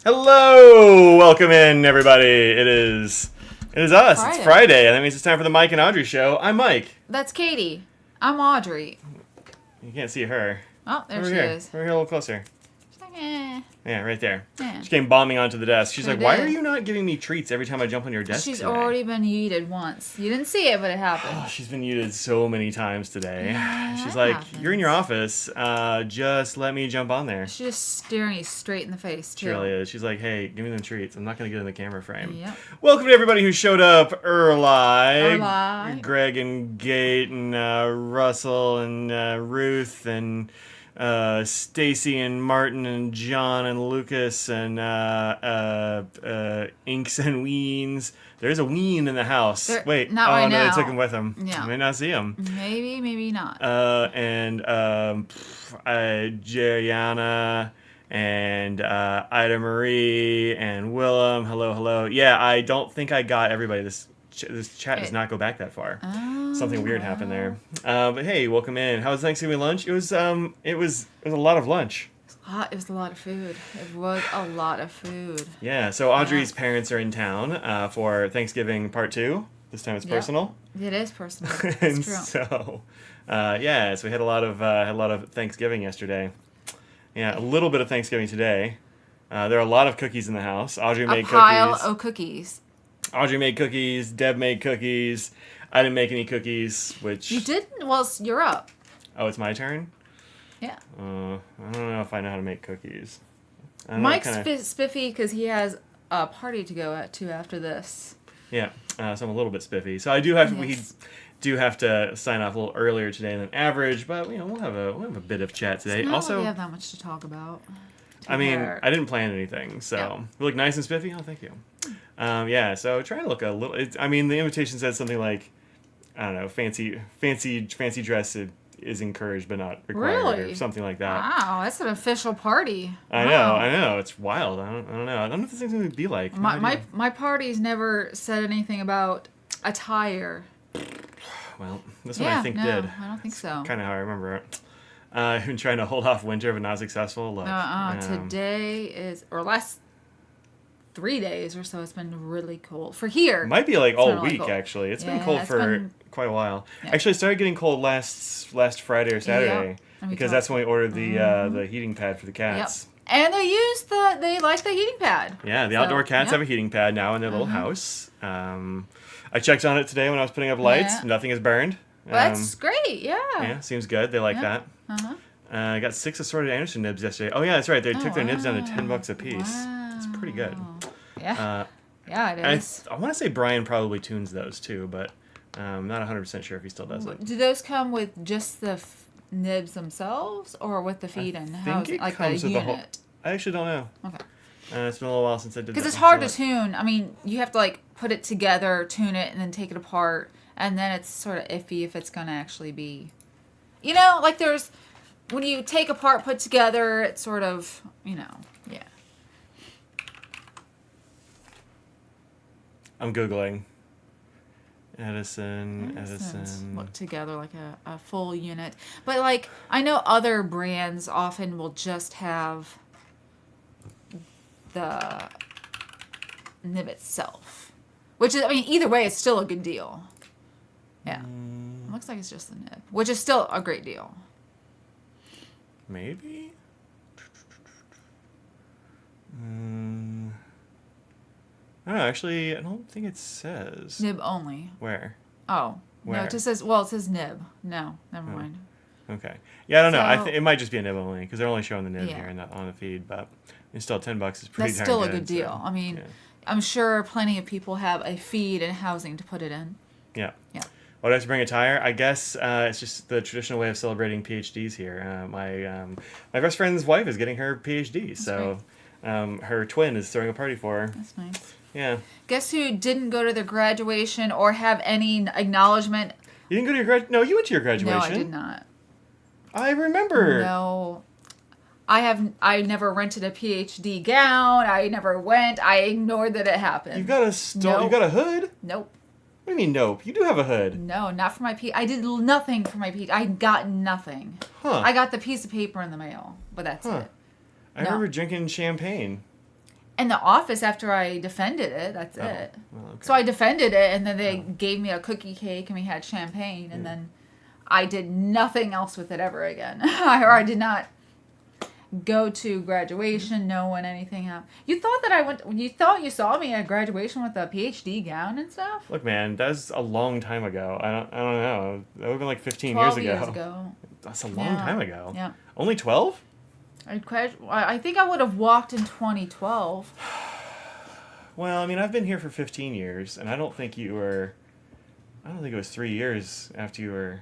Hello! Welcome in, everybody. It is us. Friday. It's Friday, and that means it's time for the Mike and Audrey show. I'm Mike. That's Katie. I'm Audrey. You can't see her. Oh, there Over she here. is. Over here a little closer. She's like, eh. Yeah, right there. Yeah. She came bombing onto the desk. She's Sure like, why did. are you not giving me treats every time I jump on your desk She's today? already been yeeted once. You didn't see it, but it happened. Oh, she's been muted so many times today. Yeah, She's that like, happens. you're in your office. Just let me jump on there. She's just staring you straight in the face, too. She really is. She's like, hey, give me them treats. I'm not going to get in the camera frame. Yep. Welcome to everybody who showed up early. Early. Greg and Gate and Russell and Ruth and Stacy and Martin and John and Lucas and Inks and Weens. There's a Ween in the house. Wait, not oh right no, now. they took him with them. Yeah. You may not see him. Maybe, maybe not. And Jeriana and Ida Marie and Willem. Hello. Yeah, I don't think I got everybody. This chat does not go back that far. Something weird happened there. But hey, welcome in. How was Thanksgiving lunch? It was a lot of lunch. It was a lot of food. It was a lot of food. Yeah. So Audrey's parents are in town for Thanksgiving part 2. This time it's Yep. personal. It is personal. And It's true. so, so we had a lot of Thanksgiving yesterday. Yeah, a little bit of Thanksgiving today. There are a lot of cookies in the house. Audrey made A pile cookies. of cookies. Audrey made cookies. Deb made cookies. I didn't make any cookies, which... You didn't? Well, you're up. Oh, it's my turn? Yeah. I don't know if I know how to make cookies. I don't know, Mike's kinda- spiffy because he has a party to go to after this. Yeah, so I'm a little bit spiffy. So I do have Yes. we do have to sign off a little earlier today than average, but we'll have a bit of chat today. It's not Also, like we have that much to talk about. I mean, Compare. I didn't plan anything, so Yeah. we look nice and spiffy. Oh, thank you. So try to look a little. The invitation said something like, I don't know, fancy dress is encouraged but not required, or Really? something like that. Wow, that's an official party. I Wow. know, it's wild. I don't know. I don't know what this thing's gonna be like. No idea. My party's never said anything about attire. Well, this one I think did. I don't think so. Kind of how I remember it. I've been trying to hold off winter, but not successful. Look, Today is, or last 3 days or so, it's been really cold. For here. might be like all been really week cold. actually. It's been Yeah, cold it's for been- quite a while. Yeah. Actually, it started getting cold last Friday or Saturday And we because talked- that's when we ordered the heating pad for the Yep. cats. And they like the heating pad. Yeah, the So, outdoor cats yep. have a heating pad now in their little house. I checked on it today when I was putting up lights. Yeah. Nothing is burned. That's great, yeah. Yeah, seems good. They like Yeah. that. Uh-huh. I got 6 assorted Anderson nibs yesterday. Oh yeah, that's right. They Oh, took their nibs down to wow. $10 a piece. It's pretty good. Yeah. Yeah, it I is. want to say Brian probably tunes those too, but I'm not 100% sure if he still does it. Do those come with just the nibs themselves, or with the feed and housing, it like comes the with the unit? whole. I actually don't know. Okay. It's been a little while since I did that. Because it's hard to tune. I mean, you have to like put it together, tune it, and then take it apart, and then it's sort of iffy if it's gonna actually be. You know, like there's when you take apart, put together, it's sort of yeah. I'm Googling. Edison. Look together like a full unit. But like I know other brands often will just have the nib itself. Which is, I mean, either way it's still a good deal. Yeah. It looks like it's just the nib. Which is still a great deal. Maybe? I don't know, actually, I don't think it says. Nib only. Where? Oh. Where? No, it just says, well, it says nib. No, never mind. Okay. Yeah, I don't know. So- It might just be a nib only because they're only showing the nib Yeah. here on the feed, but it's still $10 is pretty That's darn still a good, good deal. so, I mean, yeah. I'm sure plenty of people have a feed and housing to put it in. Yeah. Yeah. Why do I have to bring a tire? I guess it's just the traditional way of celebrating PhDs here. My best friend's wife is getting her PhD, so her twin is throwing a party for her. That's nice. Yeah. Guess who didn't go to their graduation or have any acknowledgement? You didn't go to your No, you went to your graduation. No, I did not. I remember. No. I never rented a PhD gown. I never went. I ignored that it happened. You've got Nope. You got a hood? Nope. What do you mean nope? You do have a hood. No, not for my PhD. I did nothing for my PhD. I got nothing. Huh. I got the piece of paper in the mail, but that's it. I remember drinking champagne. in the office after I defended it. That's it. Well, okay. So I defended it, and then they gave me a cookie cake, and we had champagne, and then I did nothing else with it ever again. Or I did not go to graduation, knowing anything happened. You thought that I went. You thought you saw me at graduation with a PhD gown and stuff. Look, man, that's a long time ago. I don't know. That would have been like 15 12 years ago. That's a long time ago. Yeah. Only 12? I think I would have walked in 2012. Well, I mean, I've been here for 15 years, and I don't think you were. I don't think it was 3 years after you were.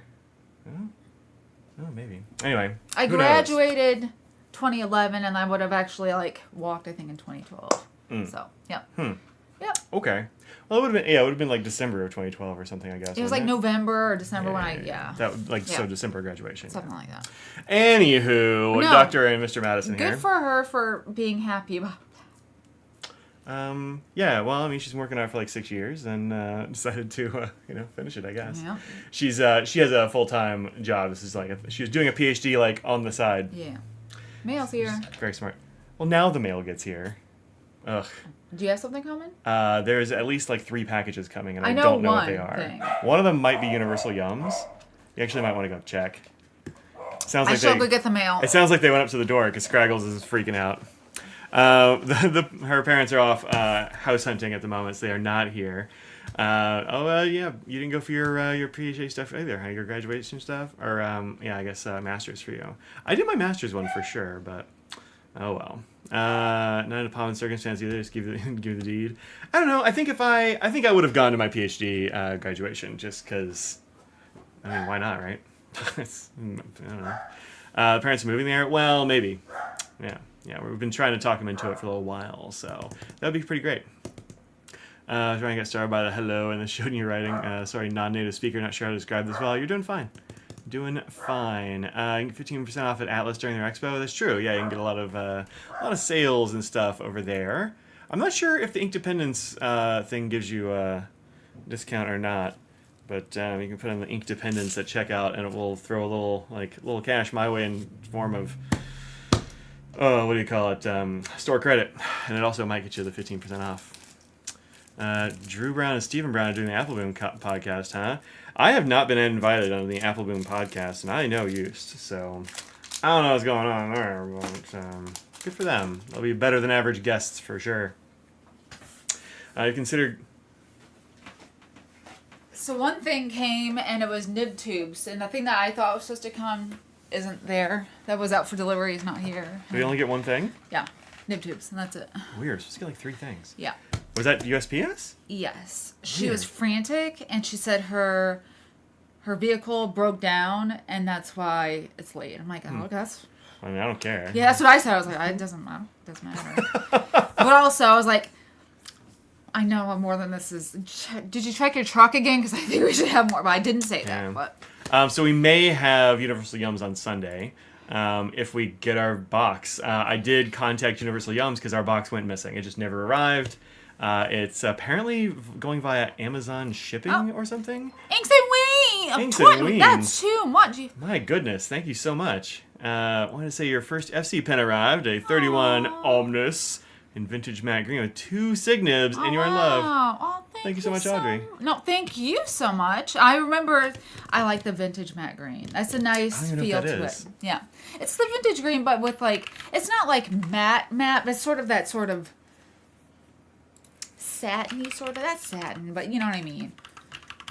Oh, maybe. Anyway, I graduated 2011, and I would have actually walked, I think, in 2012. So, yeah. Yep. Okay. Well, it would have been. Yeah, it would have been like December of 2012 or something. I guess it was like November or December That so December graduation. Something like that. Anywho, Dr. and Mr. Madison here. Good for her for being happy about Yeah, well, I mean, she's been working on it for like 6 years and decided to, finish it, I guess. Yeah. She has a full-time job. This is she was doing a PhD on the side. Yeah. Mail's here. She's very smart. Well, now the mail gets here. Ugh. Do you have something coming? There's at least 3 packages coming, and I know don't know what one they are. thing. One of them might be Universal Yums. You actually might want to go check. I shall go get the mail. It sounds like they went up to the door because Scraggles is freaking out. Her parents are off house hunting at the moment, so they are not here. Yeah, you didn't go for your PhD stuff either, huh? Your graduation stuff, or I guess master's for you. I did my master's one for sure, but oh well. Not in a common circumstance either. Just give the deed. I don't know. I think I would have gone to my PhD graduation just because. I mean, why not, right? I don't know. The parents are moving there. Well, maybe. Yeah, we've been trying to talk them into it for a little while, so that'd be pretty great. Trying to get started by the hello and the showing you writing. Sorry, non-native speaker, not sure how to describe this well. You're doing fine. Doing fine. You can get 15% off at Atlas during their expo. That's true. Yeah, you can get a lot of sales and stuff over there. I'm not sure if the Inkdependence thing gives you a discount or not, but you can put in the Inkdependence at checkout, and it will throw a little cash my way in form of what do you call it? Store credit, and it also might get you the 15% off. Drew Brown and Stephen Brown are doing the Appleboom podcast, huh? I have not been invited on the Appleboom podcast, and I know Used, so I don't know what's going on there, but good for them. They'll be better than average guests for sure. You consider. So one thing came, and it was nib tubes, and the thing that I thought was supposed to come isn't there. That was out for delivery. Is not here. We only get one thing? Yeah, nib tubes, and that's it. Weird. Supposed to get 3 things. Yeah. Was that USPS? Yes. She was frantic, and she said her vehicle broke down, and that's why it's late. I'm like, oh, that's. I mean, I don't care. Yeah, that's what I said. I was like, it doesn't matter. It doesn't matter. But also, I was like, I know more than this is. Did you check your truck again? Because I think we should have more. But I didn't say that. But. So we may have Universal Yums on Sunday if we get our box. I did contact Universal Yums because our box went missing. It just never arrived. It's apparently going via Amazon shipping or something. Inks and Ween! Inks and Ween. That's too much. My goodness, thank you so much. I want to say your first FC pen arrived, a 31 Omnis in vintage matte green with 2 sig nibs, and you're in love. Oh, thank you so much, Audrey. No, thank you so much. I remember, I like the vintage matte green. That's a nice feel to it. Yeah. It's the vintage green, but with it's not like matte, but it's sort of that sort of satiny sort of. That's satin, but you know what I mean.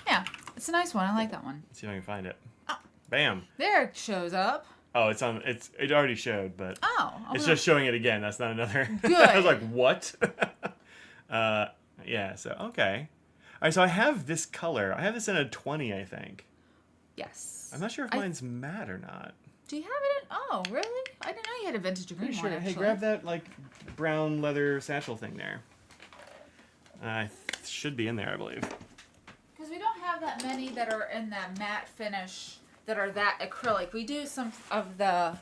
Yeah, it's a nice one. I like that one. Let's see if I can find it. Oh. Bam. There it shows up. Oh, it already showed, but it's just showing it again. That's not another. Good. I was like, what? Yeah. So okay. All right. So I have this color. I have this in a 20, I think. Yes. I'm not sure if mine's matte or not. Do you have it in? Oh, really? I didn't know you had a vintage green one. Actually. Hey, grab that brown leather satchel thing there. Should be in there, I believe. Because we don't have that many that are in that matte finish that are that acrylic. We do some of the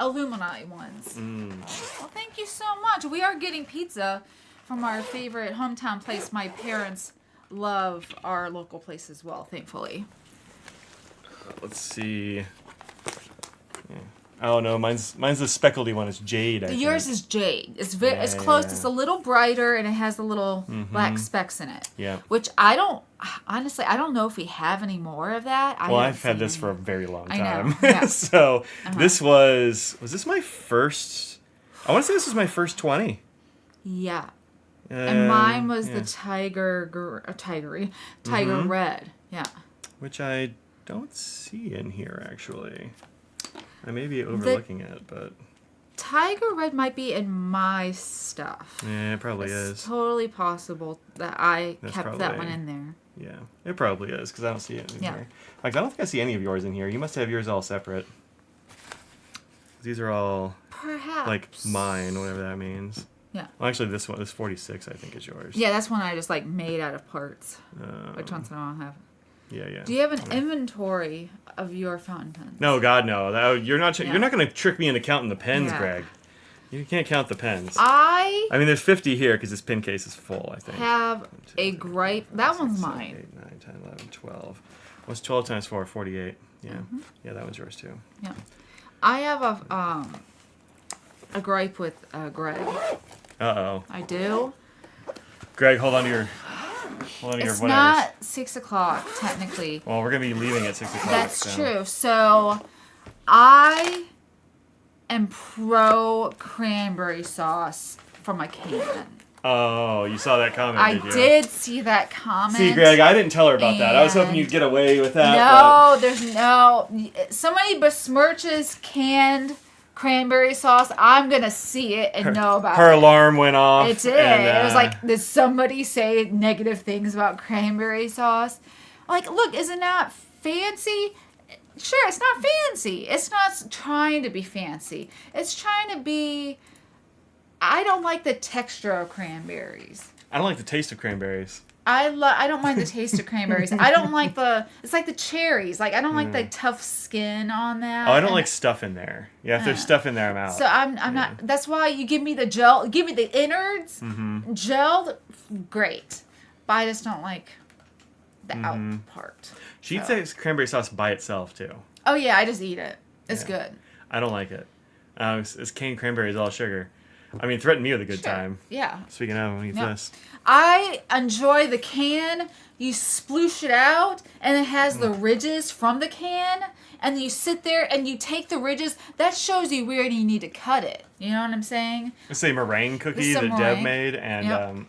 Illuminati ones. Well, thank you so much. We are getting pizza from our favorite hometown place. My parents love our local place as well, thankfully. Let's see. Oh no, mine's the speckledy one. It's jade. Yours is jade. It's it's close. It's a little brighter, and it has the little black specks in it. Yeah. Which I don't know if we have any more of that. I've had this for a very long time. I know. Yeah. So this was this my first? I want to say this was my first 20. Yeah. And mine was the tiger red. Yeah. Which I don't see in here actually. I may be overlooking it, but tiger red might be in my stuff. Yeah, it probably is. It's totally possible that I kept that one in there. Yeah, it probably is because I don't see it in here. Like I don't think I see any of yours in here. You must have yours all separate. These are all perhaps like mine, whatever that means. Yeah. Well, actually, this 46 I think is yours. Yeah, that's one I just like made out of parts. Which ones do I have? Yeah. Do you have an inventory of your fountain pens? No, God, no. You're not. You're not going to trick me into counting the pens, Greg. You can't count the pens. I mean, there's 50 here because this pin case is full. I think. Have a gripe. That one's mine. 8, 9, 10, 11, 12. What's 12 times 4? 48. Yeah. Yeah, that one's yours too. Yeah. I have a gripe with Greg. Uh-oh. I do. Greg, hold on to your It's not 6 o'clock, technically. Well, we're going to be leaving at 6 o'clock. That's true. So, I am pro cranberry sauce from a can. Oh, you saw that comment, I did you? did see that comment. See, Greg, I didn't tell her about that. I was hoping you'd get away with that. No, there's no... Somebody besmirches canned cranberry sauce, I'm gonna see it and know about it. Her alarm went off. It did. It was like, did somebody say negative things about cranberry sauce? Like, look, is it not fancy? Sure, it's not fancy. It's not trying to be fancy. It's trying to be... I don't like the texture of cranberries. I don't like the taste of cranberries. I don't mind the taste of cranberries. I don't like it's like the cherries. Like, I don't like the tough skin on that. Oh, I don't like stuff in there. Yeah, if there's stuff in there, I'm out. So I'm not, that's why you give me the gel, give me the innards, gelled, great. But I just don't like the out part. She eats that cranberry sauce by itself, too. Oh, yeah, I just eat it. It's good. I don't like it. It's canned cranberry is all sugar. I mean, threaten me with a good time. Yeah. Speaking of, I'm going to eat this. I enjoy the can. You sploosh it out, and it has the ridges from the can, and you sit there and you take the ridges. That shows you where you need to cut it. You know what I'm saying? It's a meringue cookie that Deb made, and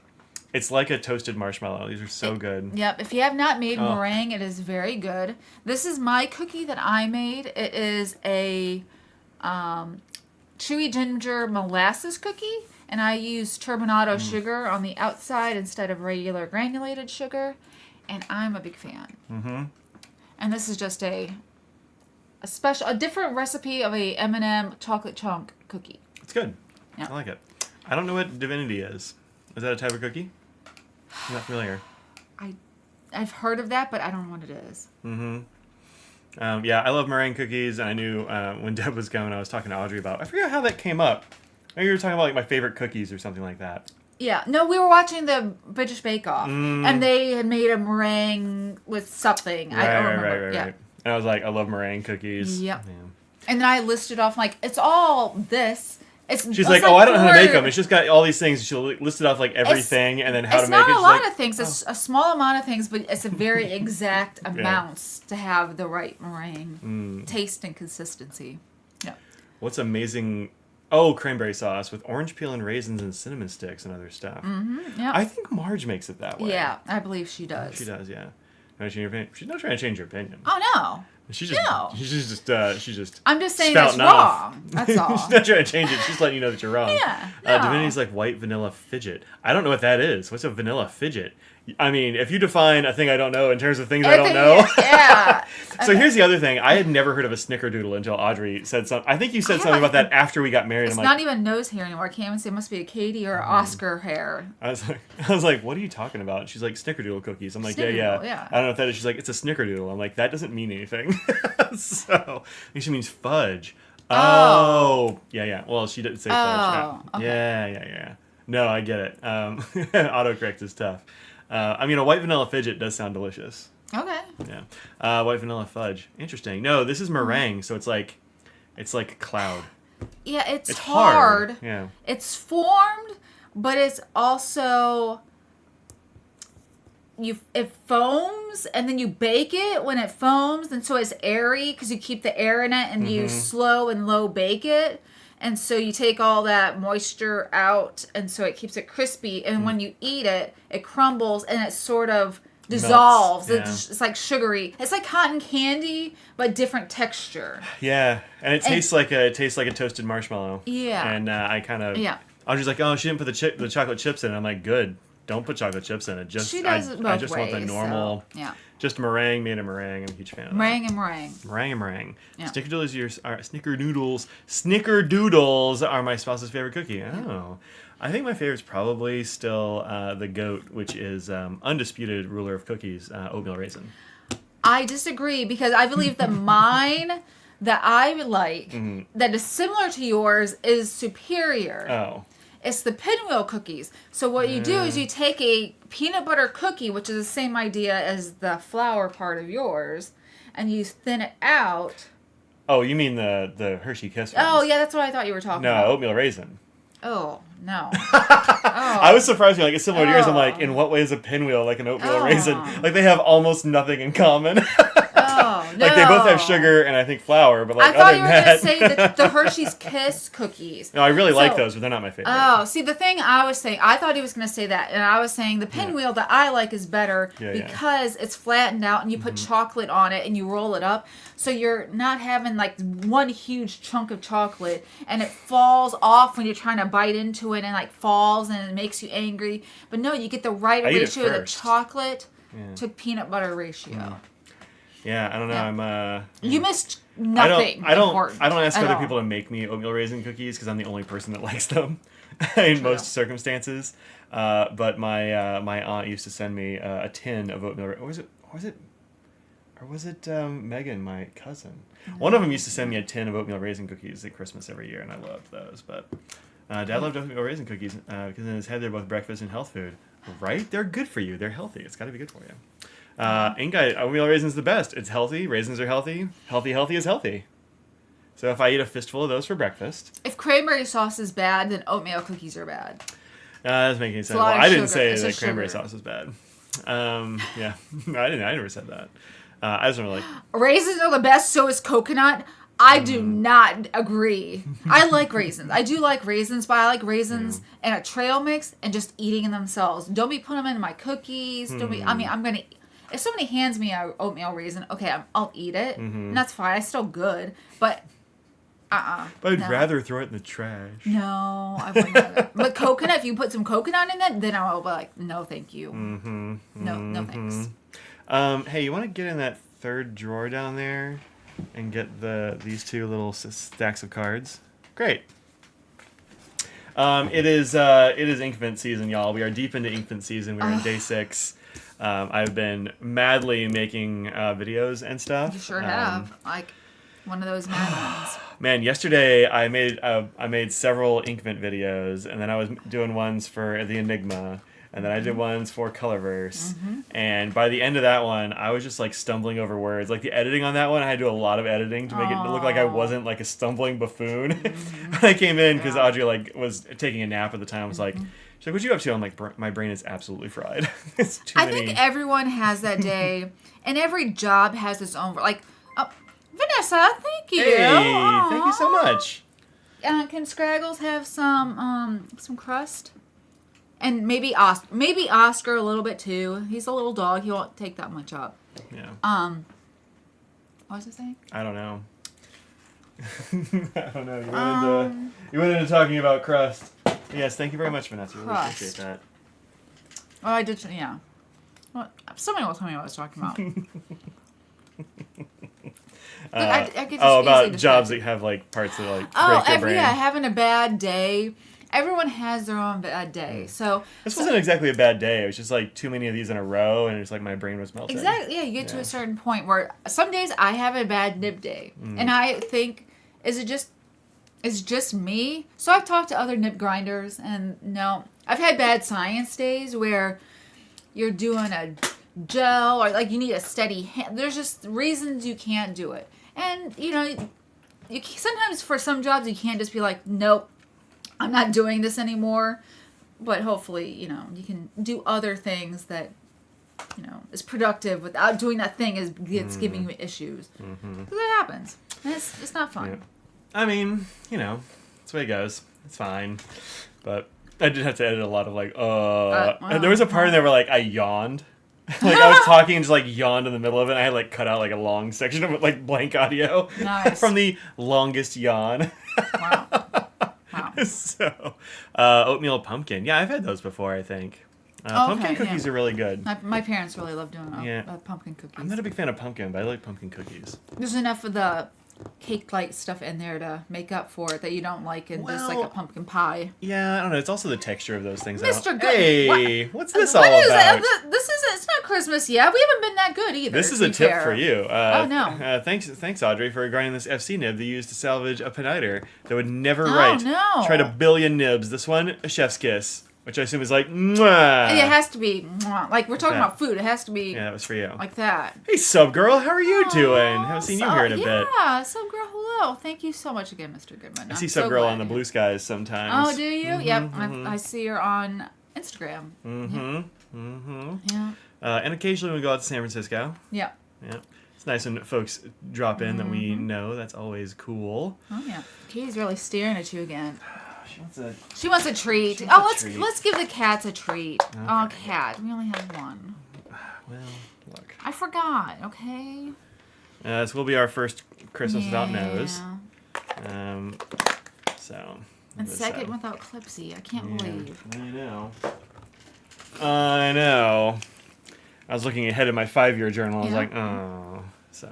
it's like a toasted marshmallow. These are so good. Yep. If you have not made meringue, it is very good. This is my cookie that I made. It is a chewy ginger molasses cookie, and I use turbinado sugar on the outside instead of regular granulated sugar, and I'm a big fan. And this is just a different recipe of a M&M chocolate chunk cookie. It's good. Yep. I like it. I don't know what divinity is. Is that a type of cookie? I'm not familiar. I've heard of that, but I don't know what it is. Yeah, I love meringue cookies, and I knew when Deb was going, I was talking to Audrey about, I forget how that came up. Maybe you were talking about like my favorite cookies or something like that. Yeah, no, we were watching the British Bake Off, and they had made a meringue with something. I don't remember. Right. And I was like, I love meringue cookies. Yep. Yeah. And then I listed off, like, it's all this. She's like, oh, I don't know how to make them. It's just got all these things. She'll list it off like everything and then how to make it. It's not a lot of things. It's a small amount of things, but it's a very exact amounts to have the right meringue taste and consistency. Yeah. What's amazing? Oh, cranberry sauce with orange peel and raisins and cinnamon sticks and other stuff. Yep. I think Marge makes it that way. Yeah, I believe she does. She does, yeah. She's not trying to change her opinion. Oh no. She's just. I'm just saying it's wrong. That's all. She's not trying to change it. She's letting you know that you're wrong. Yeah. No. Divinity's like white vanilla fidget. I don't know what that is. What's a vanilla fidget? I mean, if you define a thing I don't know in terms of things I don't know. Yeah. So here's the other thing. I had never heard of a snickerdoodle until Audrey said something. I think you said something about that after we got married. It's not even nose hair anymore. I can't even say it must be a Katie or Oscar hair. I was like, what are you talking about? She's like, snickerdoodle cookies. I'm like, yeah. I don't know what that is. She's like, it's a snickerdoodle. I'm like, that doesn't mean anything. So, I think she means fudge. Oh. Yeah. Well, she didn't say fudge. Okay. Yeah. No, I get it. Autocorrect is tough. I mean, a white vanilla fidget does sound delicious. Okay. Yeah. White vanilla fudge. Interesting. No, this is meringue, so it's like It's like a cloud. Yeah, it's hard. hard. Yeah. It's formed, but it's also it foams, and then you bake it when it foams, and so it's airy because you keep the air in it, and you slow and low bake it, and so you take all that moisture out, and so it keeps it crispy, and when you eat it, it crumbles, and it sort of dissolves. Yeah. It's like sugary. It's like cotton candy, but different texture. Yeah, and it tastes like a toasted marshmallow. Yeah. And I kind of I was just like, oh, she didn't put the chocolate chips in. I'm like, good. Don't put chocolate chips in it. Just she does it both I just ways, want the normal. So, yeah. Just meringue made of meringue. I'm a huge fan of Meringue that. and meringue. Meringue and meringue. Yeah. Snickerdoodles are my spouse's favorite cookie. Oh. I think my favorite's probably still the GOAT, which is undisputed ruler of cookies, oatmeal raisin. I disagree because I believe that mine that I like that is similar to yours is superior. Oh. It's the pinwheel cookies. So what you do is you take a peanut butter cookie, which is the same idea as the flour part of yours, and you thin it out. Oh, you mean the Hershey Kiss ones? Oh, yeah, that's what I thought you were talking about. No, oatmeal raisin. Oh, no. I was surprised. Like, it's similar to yours. I'm like, in what way is a pinwheel like an oatmeal raisin? Like, they have almost nothing in common. Oh, no. Like, they both have sugar and I think flour, but like, I thought other you than were going to that... say the Hershey's Kiss cookies. No, I really like those, but they're not my favorite. Oh, see, the thing I was saying, I thought he was going to say that, and I was saying the pinwheel that I like is better because it's flattened out and you put chocolate on it and you roll it up, so you're not having like one huge chunk of chocolate and it falls off when you're trying to bite into it and like falls and it makes you angry. But no, you get the right ratio of the chocolate to peanut butter ratio. Yeah, I don't know. I'm You missed nothing. I don't ask other people to make me oatmeal raisin cookies because I'm the only person that likes them in most circumstances. But my aunt used to send me a tin of oatmeal. Or was it Megan, my cousin? One of them used to send me a tin of oatmeal raisin cookies at Christmas every year, and I loved those. But Dad loved oatmeal raisin cookies because in his head they're both breakfast and health food. Right? They're good for you. They're healthy. It's got to be good for you. Oatmeal raisin's the best. It's healthy. Raisins are healthy. Healthy is healthy. So if I eat a fistful of those for breakfast. If cranberry sauce is bad, then oatmeal cookies are bad. That doesn't make any sense. Well, I didn't say that cranberry sauce was bad. Yeah, I never said that. I just want to Raisins are the best. So is coconut. I do not agree. I like raisins. I do like raisins, but I like raisins in a trail mix and just eating them themselves. Don't be putting them in my cookies. Don't be. I mean, I'm gonna. If somebody hands me an oatmeal raisin, okay, I'll eat it, and that's fine. It's still good, but But I'd rather throw it in the trash. No, I wouldn't. Rather. But coconut, if you put some coconut in it, then I'll be like, no, thank you. No, thanks. Hey, you want to get in that third drawer down there and get these two little stacks of cards? Great. It is Inkvent season, y'all. We are deep into Inkvent season. We're in day 6. I've been madly making videos and stuff. You sure have. Like one of those mad ones. Man, yesterday I made several Inkvent videos, and then I was doing ones for the Enigma, and then I did ones for Colorverse. And by the end of that one, I was just like stumbling over words. Like the editing on that one, I had to do a lot of editing to make it look like I wasn't like a stumbling buffoon. When I came in, because Audrey like was taking a nap at the time, I was like, she's like, what you up to? I'm like, my brain is absolutely fried. It's too many. I think everyone has that day, and every job has its own. Like, Vanessa, thank you. Hey, thank you so much. Can Scraggles have some crust? And maybe Oscar a little bit too. He's a little dog. He won't take that much up. Yeah. What was I saying? I don't know. I don't know. You went into talking about crust. Yes, thank you very much, Vanessa. Really appreciate that. Oh, I did. Yeah. Well, somebody will tell me what I was talking about. I could just about jobs that have like parts that like break your brain. Yeah, having a bad day. Everyone has their own bad day. So this wasn't exactly a bad day. It was just like too many of these in a row, and it's like my brain was melting. Exactly. Yeah, you get to a certain point where some days I have a bad nib day, and I think, is it just me? So I've talked to other nib grinders, and no, I've had bad science days where you're doing a gel or like you need a steady hand. There's just reasons you can't do it, and you sometimes for some jobs you can't just be like, nope, I'm not doing this anymore. But hopefully, you can do other things that, is productive without doing that thing it's giving you issues. Because it happens. And it's not fun. Yeah. I mean, that's the way it goes. It's fine. But I did have to edit a lot of and there was a part in there where I yawned. I was talking and just yawned in the middle of it. And I had cut out a long section of blank audio. Nice. From the longest yawn. Wow. So, oatmeal pumpkin. Yeah, I've had those before, I think. Pumpkin cookies are really good. My parents really love doing pumpkin cookies. I'm not a big fan of pumpkin, but I like pumpkin cookies. There's enough of the cake-like stuff in there to make up for it that you don't like in just a pumpkin pie. Yeah, I don't know. It's also the texture of those things. Mr. Good. Hey, what's this all about? It's not Christmas yet. We haven't been that good either. This is a tip for you. Oh, no. Thanks, Audrey, for grinding this FC nib they used to salvage a piniter that would never write. No. Tried a billion nibs. This one, a chef's kiss, which I assume is mwah. It has to be, we're talking about food. It has to be. Yeah, that was for you. Like that. Hey, sub girl, how are you doing? Haven't seen you here in a bit. Yeah, sub girl, hello. Thank you so much again, Mr. Goodman. I see sub girl on the blue skies sometimes. Oh, do you? Mm-hmm, yep, I see her on Instagram. Yeah. And occasionally we go out to San Francisco. Yeah. Yeah. It's nice when folks drop in that we know. That's always cool. Oh yeah. Katie's really staring at you again. She wants a treat. Let's give the cats a treat. Okay. Oh, cat. We only have one. Well, look. I forgot. Okay. This will be our first Christmas without nose. So. And second without Clipsy. I can't believe. I know. I was looking ahead in my 5-year journal. I was like, oh. So.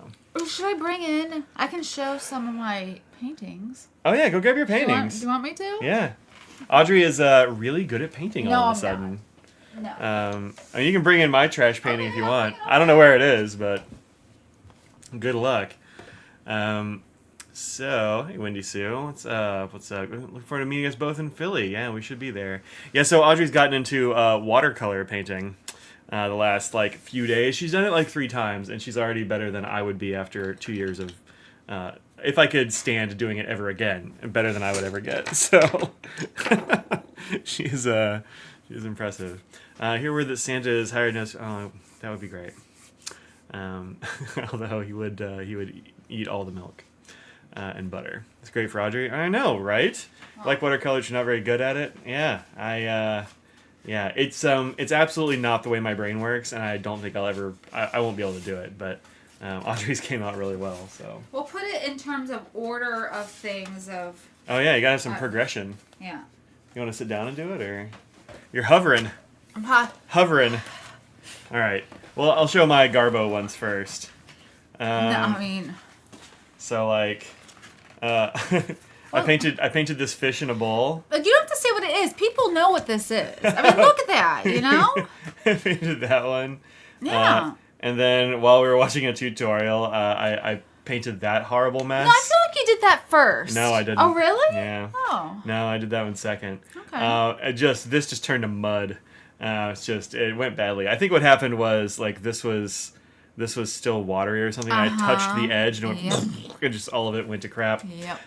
Should I bring in? I can show some of my paintings. Oh yeah, go grab your paintings. Do you want me to? Yeah. Audrey is really good at painting all of a sudden. No. I mean, you can bring in my trash painting if you want. I don't know where it is, but good luck. So, hey, Wendy Sue, what's up? Look forward to meeting us both in Philly. Yeah, we should be there. Yeah, so Audrey's gotten into watercolor painting the last few days. She's done it 3 times, and she's already better than I would be after 2 years of. If I could stand doing it ever again, better than I would ever get. So, she's impressive. Hear word that Santa is hired us. Oh, that would be great. Although he would eat all the milk and butter. It's great for Audrey. I know, right? Like watercolor, you're not very good at it. Yeah, it's absolutely not the way my brain works, and I don't think I won't be able to do it. But Audrey's came out really well. So we'll put it in terms of order of things. Oh yeah, you gotta have some progression. Yeah. You want to sit down and do it, or you're hovering? I'm hot. Hovering. All right. Well, I'll show my Garbo ones first. No, I mean. So I painted this fish in a bowl. But you don't have to say what it is. People know what this is. I mean, look at that, I painted that one. Yeah. And then while we were watching a tutorial, I painted that horrible mess. No, I feel like you did that first. No, I didn't. Oh, really? Yeah. Oh. No, I did that one second. Okay. This just turned to mud. It went badly. I think what happened was this was still watery or something. I touched the edge and and just all of it went to crap. Yep.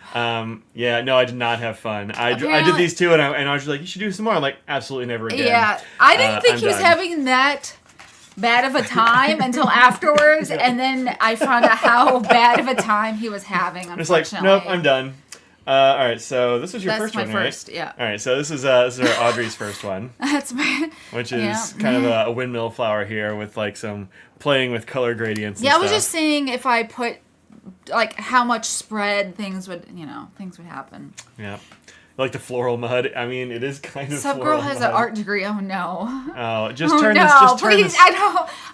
No, I did not have fun. I did these two and I was like, you should do some more. I'm like, absolutely never again. Yeah, I didn't think he was having that bad of a time until afterwards, and then I found out how bad of a time he was having. It's like, nope, I'm done. All right, so this was your first one, right? That's my first, yeah. All right, so this is our Audrey's first one. That's my... Which is kind of a windmill flower here with some playing with color gradients and stuff. I was just saying if I put, how much spread things would happen. Yeah. Like the floral mud. I mean, it is kind of Some floral girl has mud. an art degree. Oh, no. Oh, turn this...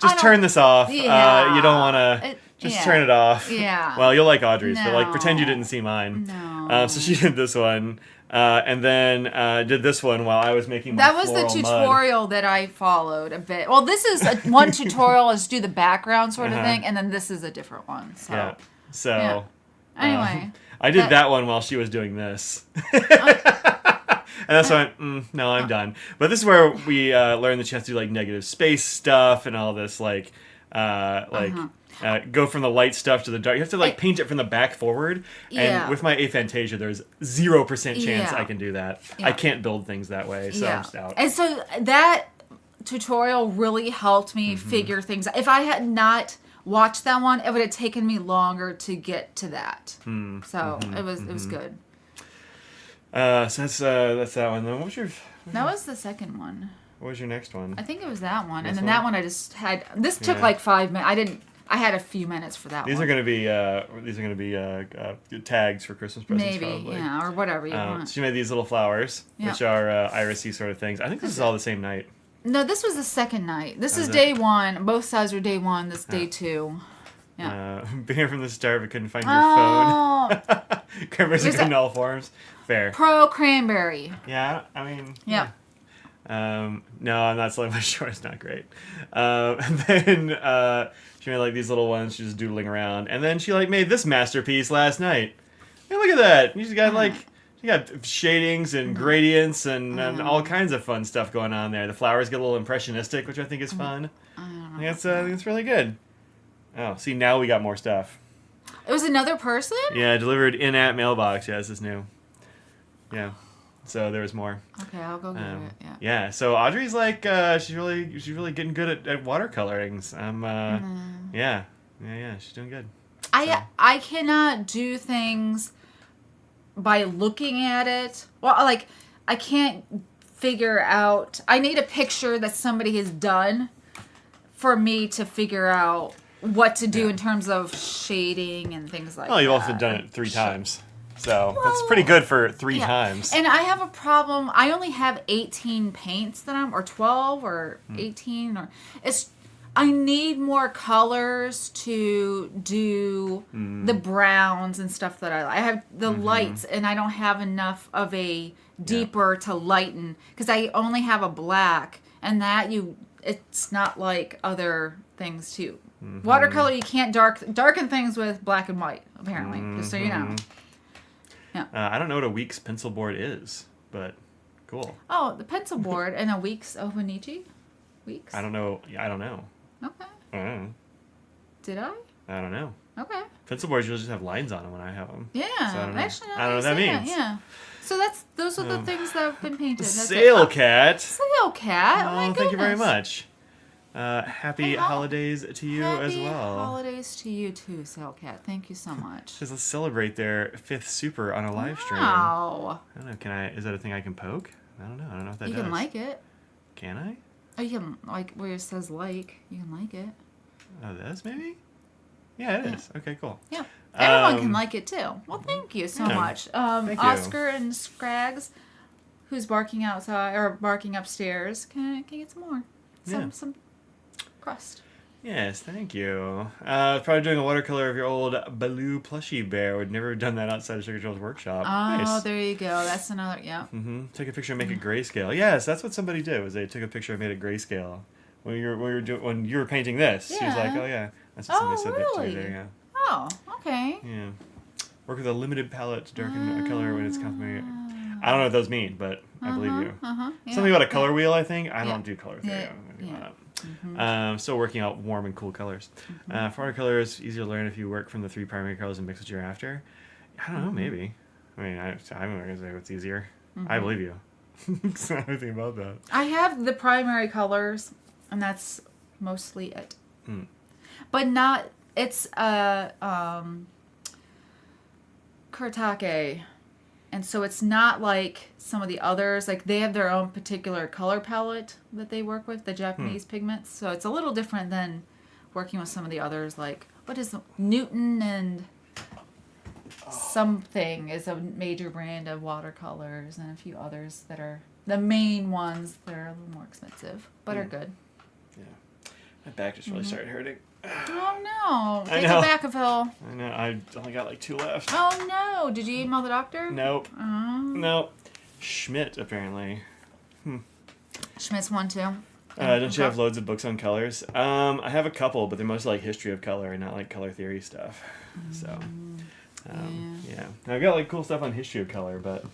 Just turn this off. Yeah. You don't want to... turn it off. Yeah. Well, you'll like Audrey's, No. but pretend you didn't see mine. No. So she did this one, and then did this one while I was making my That was the tutorial that I followed a bit. Well, this is one tutorial is do the background sort of thing, and then this is a different one. So. Yeah. So. Anyway. I did that one while she was doing this. And that's why I'm done. But this is where we learn that she has to do negative space stuff and all this Go from the light stuff to the dark. You have to paint it from the back forward. Yeah. And with my aphantasia, there's 0% chance Yeah. I can do that. Yeah. I can't build things that way, so I'm just out. And so that tutorial really helped me figure things out. If I had not watched that one, it would have taken me longer to get to that. So it was good. So that's that one. Then what was your? That was the second one. What was your next one? I think it was that one, This and then one? that one I just had. This took like 5 minutes. I had a few minutes for that These one. are gonna be tags for Christmas presents. Maybe, probably. yeah, or whatever you want. So you made these little flowers, Yeah. which are irisy sort of things. I think this is all the same night. No, this was the second night. This is it? day one. Both sides are day one. This day two. Yeah. Been here from the start, but couldn't find your Oh, phone. Cranberries There's in all forms. Fair. pro cranberry. Yeah, I mean. Yeah. No, I'm not selling my short. It's not great. And then she made these little ones. She's just doodling around, and then she made this masterpiece last night. Hey, look at that! You got you got shadings and gradients and all kinds of fun stuff going on there. The flowers get a little impressionistic, which I think is fun. I think it's really good. Oh, see, now we got more stuff. It was another person? Yeah, delivered in-app mailbox. Yeah, this is new. Yeah. So there was more. Okay, I'll go get it. Yeah. Yeah. So Audrey's she's really getting good at watercolorings. Yeah. She's doing good. I cannot do things by looking at it. Well, I can't figure out. I need a picture that somebody has done for me to figure out what to do in terms of shading and things like that. Well, you've also done it 3 times. So that's pretty good for 3 times. And I have a problem. I only have 18 paints or 12 or 18 I need more colors to do the browns and stuff that I like. I have the lights and I don't have enough of a deeper to lighten because I only have a black and it's not like other things too. Watercolor, you can't darken things with black and white, apparently, just so you know. Yeah. I don't know what a Weeks pencil board is, but cool. Oh, the pencil board and a Weeks Ovonichi? Weeks? I don't know. Okay. I don't know. Did I? I don't know. Okay. Pencil boards usually just have lines on them when I have them. Yeah. So I don't know. Actually, I don't know what that means. Yeah. So those are the things that have been painted. That's Sail it. Cat. Sail Cat. Oh, my goodness. Thank you very much. Happy holidays to you as well. Happy holidays to you too, Sail Cat. Thank you so much. Just let's celebrate their 5th super on a live stream. Wow. I don't know. Is that a thing I can poke? I don't know. I don't know if that You does. can like it. Can I? Oh, you can where it says like. You can like it. Oh, this maybe? Yeah, it is. Okay, cool. Yeah. Everyone can like it too. Well, thank you so much. Thank you. Oscar and Scraggs, who's barking outside or barking upstairs, can get some more. Some crust. Yes, thank you. Probably doing a watercolor of your old Baloo plushie bear. Would never have done that outside of Sugar Joe's workshop. Oh, Nice. There you go. That's another, yeah. Take a picture and make it grayscale. Yes, that's what somebody did. Was they took a picture and made it grayscale. When you were painting this, she was like, "Oh yeah, that's what somebody said that too." There you go. Oh, okay. Yeah. Work with a limited palette to darken a color when it's complementary. I don't know what those mean, but I believe you. Yeah. Something about a color wheel, I think. I don't do color theory. Still working out warm and cool colors. For watercolor, it's easier to learn if you work from the 3 primary colors and mix what you're after. I don't know, maybe. I mean, I'm not going to say what's easier. I believe you. It's not anything about that. I have the primary colors, and that's mostly it. But not, it's Kuretake. And so it's not like some of the others. Like, they have their own particular color palette that they work with, the Japanese pigments. So it's a little different than working with some of the others. Like, what is Newton and something is a major brand of watercolors, and a few others that are the main ones that are a little more expensive, but are good. Yeah. My back just really started hurting. Oh no! I Take know. it back, Phil. I know. I only got 2 left. Oh no! Did you email the doctor? Nope. Nope. Schmidt, apparently. Schmidt's one too. Don't you have loads of books on colors? I have a couple, but they're mostly history of color and not color theory stuff. So Yeah. Now, I've got like cool stuff on history of color, but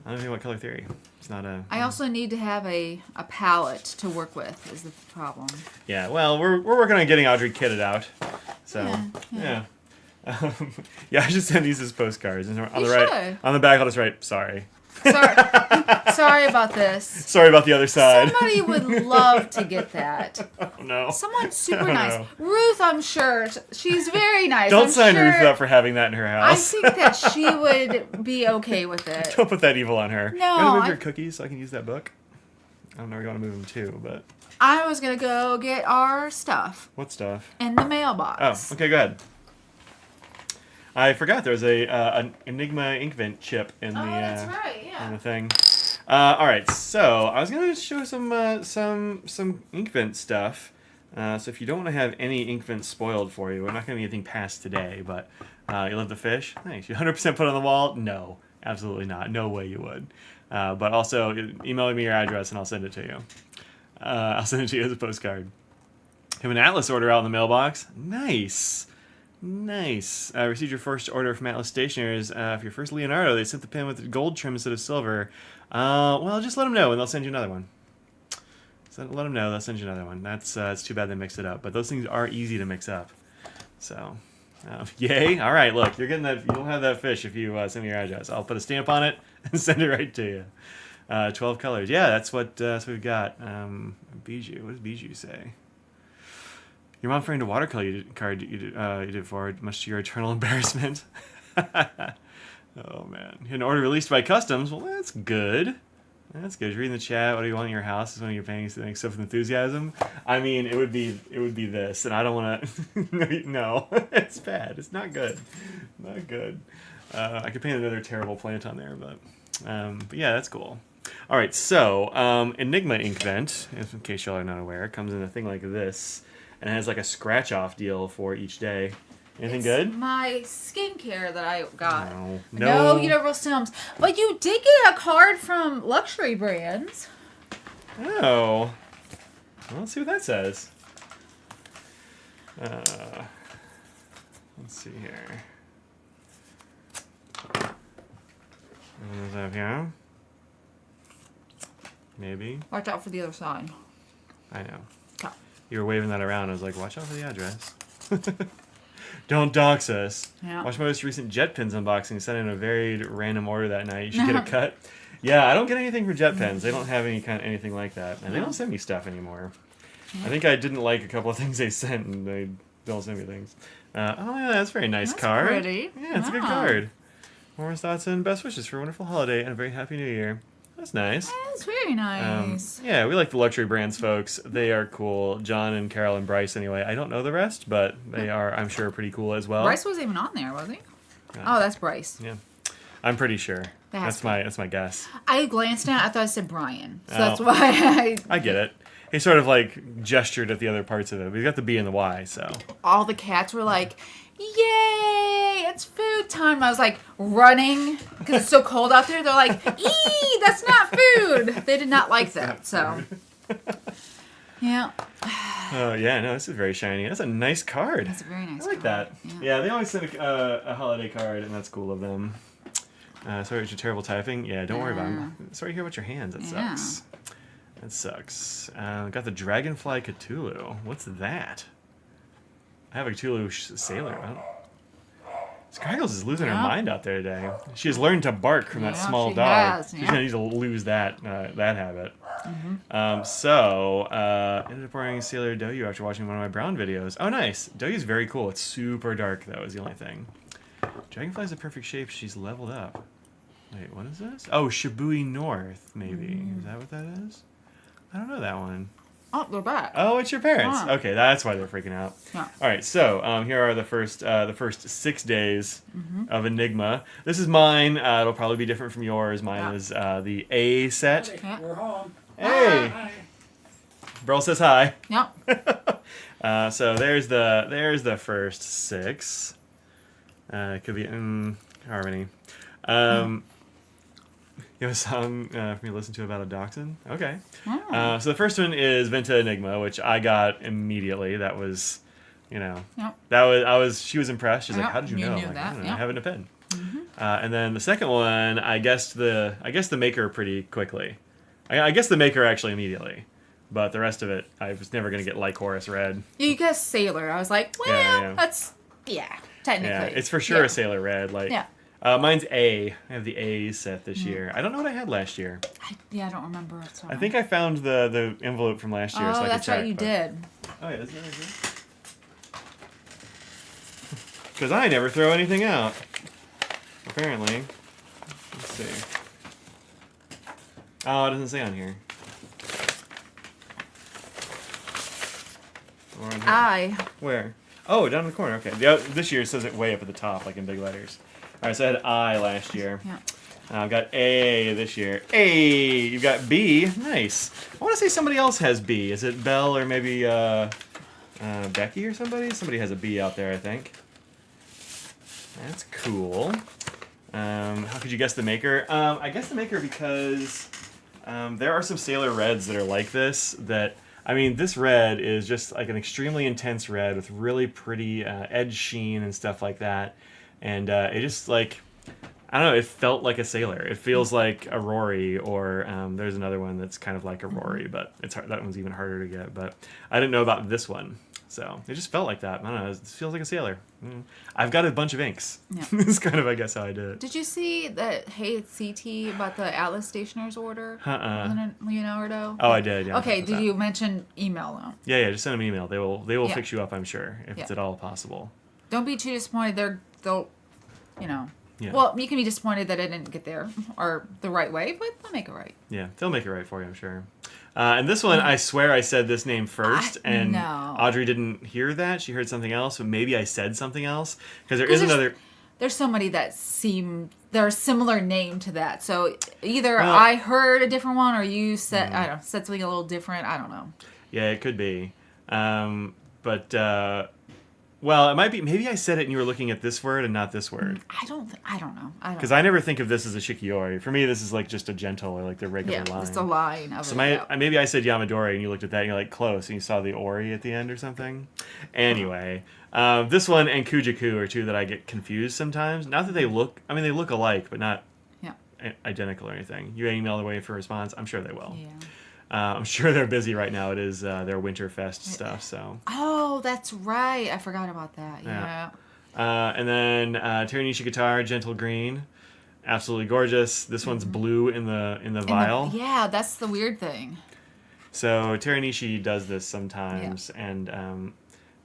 I don't know what color theory. It's not a. I also need to have a palette to work with. Is the problem? Yeah. Well, we're working on getting Audrey kitted out. So Yeah. yeah. I should send these as postcards. And on You the right, should. on the back, I'll just write sorry. Sorry about this. Sorry about the other side. Somebody would love to get that. Oh, no. Someone super Oh, nice. no. Ruth, I'm sure. She's very nice. Don't I'm sign sure, Ruth up for having that in her I house. think that she would be okay with it. Don't put that evil on her. No, You want to move I- your cookies so I can use that book? I don't know where you want to move them to, but I was going to go get our stuff what stuff? in the mailbox. Oh, okay, go ahead. I forgot there was an Enigma Inkvent chip in the that's right, in yeah. the thing. All right, so I was gonna show some Inkvent stuff. So if you don't want to have any Inkvent spoiled for you, we're not gonna get anything past today. But you love the fish? Nice. You 100% put it on the wall? No, absolutely not. No way you would. But also email me your address and I'll send it to you. I'll send it to you as a postcard. Have an Atlas order out in the mailbox. Nice. Nice. Received your first order from Atlas Stationers. For your first Leonardo, they sent the pen with gold trim instead of silver. Well, just let them know and they'll send you another one. So let them know, they'll send you another one. That's it's too bad they mixed it up. But those things are easy to mix up. So, yay. All right, look, you're getting that. You don't have that fish if you send me your address. I'll put a stamp on it and send it right to you. 12 colors. Yeah, that's what we've got. Bijou. What does Bijou say? Your mom framed a watercolor you did for it, much to your eternal embarrassment. Oh, man. An order released by customs. Well, that's good. That's good. You're reading the chat. What do you want in your house? Is one of your paintings doing stuff with enthusiasm? I mean, it would be this, and I don't want to. No, it's bad. It's not good. Not good. I could paint another terrible plant on there, but yeah, that's cool. All right, so Enigma Inkvent, in case y'all are not aware, comes in a thing like this. And it has like a scratch off deal for each day. Anything good? My skincare that I got. No. Universal Sims. But you did get a card from Luxury Brands. Oh. Well, let's see what that says. Let's see here. What is that here? Maybe. Watch out for the other side. I know. Okay. You were waving that around. I was like, watch out for the address. Don't dox us. Yeah. Watch my most recent Jet Pens unboxing. Sent in a very random order that night. You should get a cut. Yeah, I don't get anything for Jet Pens. They don't have anything like that. And they don't send me stuff anymore. I think I didn't like a couple of things they sent, and they don't send me things. Oh, yeah, that's a very nice card. Pretty. Yeah, it's a good card. Warmest thoughts and best wishes for a wonderful holiday and a very happy new year. That's nice. That's very nice. Yeah, we like the Luxury Brands folks. They are cool. John and Carol and Bryce, anyway. I don't know the rest, but they are, I'm sure, pretty cool as well. Bryce wasn't even on there, was he? Oh, that's Bryce. Yeah, I'm pretty sure. That's my guess. I glanced at it. I thought I said Brian. So that's why I get it. He sort of like gestured at the other parts of it. But he's got the B and the Y, so. All the cats were like, yay, it's food time. I was like running because it's so cold out there. They're like, ee, that's not food. They did not like that. So, yeah. Oh, yeah, no, this is very shiny. That's a nice card. That's a very nice I like card. that. Yeah, they always send a holiday card, and that's cool of them. Sorry about your terrible typing. Yeah, don't worry about it. Sorry to hear about your hands. That sucks. That sucks. Got the Dragonfly Cthulhu. What's that? I have a Cthulhu sailor. Scraggles is losing her mind out there today. She has learned to bark from that small dog. She's gonna need to lose that habit. Ended up wearing Sailor Doyu after watching one of my Brown videos. Oh, nice. Doyu's very cool. It's super dark though. Is the only thing. Dragonfly's a perfect shape. She's leveled up. Wait, what is this? Oh, Shibui North, maybe. Is that what that is? I don't know that one. Oh, they're back. Oh, it's your parents. Yeah. Okay, that's why they're freaking out. Yeah. All right, so here are the first 6 days of Enigma. This is mine. It'll probably be different from yours. Mine is the A set. Yeah. We're home. Hey, Hi. Burl says hi. Yep. So there's the first 6. It could be harmony. You have a song for me to listen to about a dachshund? Okay. Oh. So the first one is Venta Enigma, which I got immediately. That was, Yep. she was impressed. She's like, Yep, how did you you know? knew I'm like, that, I don't know. yeah. I have it in a pen. And then the second one, I guessed the maker pretty quickly. I guessed the maker actually immediately, but the rest of it, I was never going to get Lycoris red. You guessed Sailor. I was like, well, that's technically. Yeah, it's for sure a Sailor red. Like, mine's A. I have the A set this year. I don't know what I had last year. I don't remember. I think I found the envelope from last year. Oh, so I that's could check, right, you did. Oh yeah, this is right here. Because I never throw anything out. Apparently. Let's see. Oh, it doesn't say on here. Where? Oh, down in the corner. Okay. This year it says it way up at the top, like in big letters. All right, so I had I last year. Yeah. I've got A this year. A. You've got B. Nice. I want to say somebody else has B. Is it Belle or maybe Becky or somebody? Somebody has a B out there, I think. That's cool. How could you guess the maker? I guess the maker because there are some Sailor Reds that are like this. That I mean, this red is just like an extremely intense red with really pretty edge sheen and stuff like that. And it just like, I don't know, it felt like a Sailor. It feels like a Rory, or there's another one that's kind of like a Rory, but it's hard, that one's even harder to get. But I didn't know about this one. So it just felt like that. I don't know. It feels like a Sailor. I've got a bunch of inks. Yeah. It's kind of, I guess, how I did it. Did you see that Hey CT about the Atlas Stationers order? Leonardo? Oh, I did. Yeah. Okay. Did you mention email them? Yeah. Just send them an email. They will fix you up. I'm sure, if it's at all possible. Don't be too disappointed. They'll, Yeah. Well, you can be disappointed that it didn't get there or the right way, but they'll make it right. Yeah, they'll make it right for you, I'm sure. And this one, I swear I said this name first, and Audrey didn't hear that. She heard something else, but maybe I said something else. Because there is another... There's so many that they're a similar name to that. So either I heard a different one or you said, I don't know, said something a little different. I don't know. Yeah, it could be. Well, it might be. Maybe I said it and you were looking at this word and not this word. I don't know. Because I never think of this as a shikiori. For me, this is like just a gentle or like the regular line. Yeah, just a line of so maybe I said Yamadori and you looked at that and you're like close and you saw the ori at the end or something. Anyway, this one and Kujaku are two that I get confused sometimes. Not that they look. I mean, they look alike, but not identical or anything. You email away for a response. I'm sure they will. Yeah. I'm sure they're busy right now. It is their Winterfest stuff. So. Oh, that's right. I forgot about that. Yeah. And then Teranishi guitar, gentle green, absolutely gorgeous. This one's blue in the vial. Yeah, that's the weird thing. So Teranishi does this sometimes, and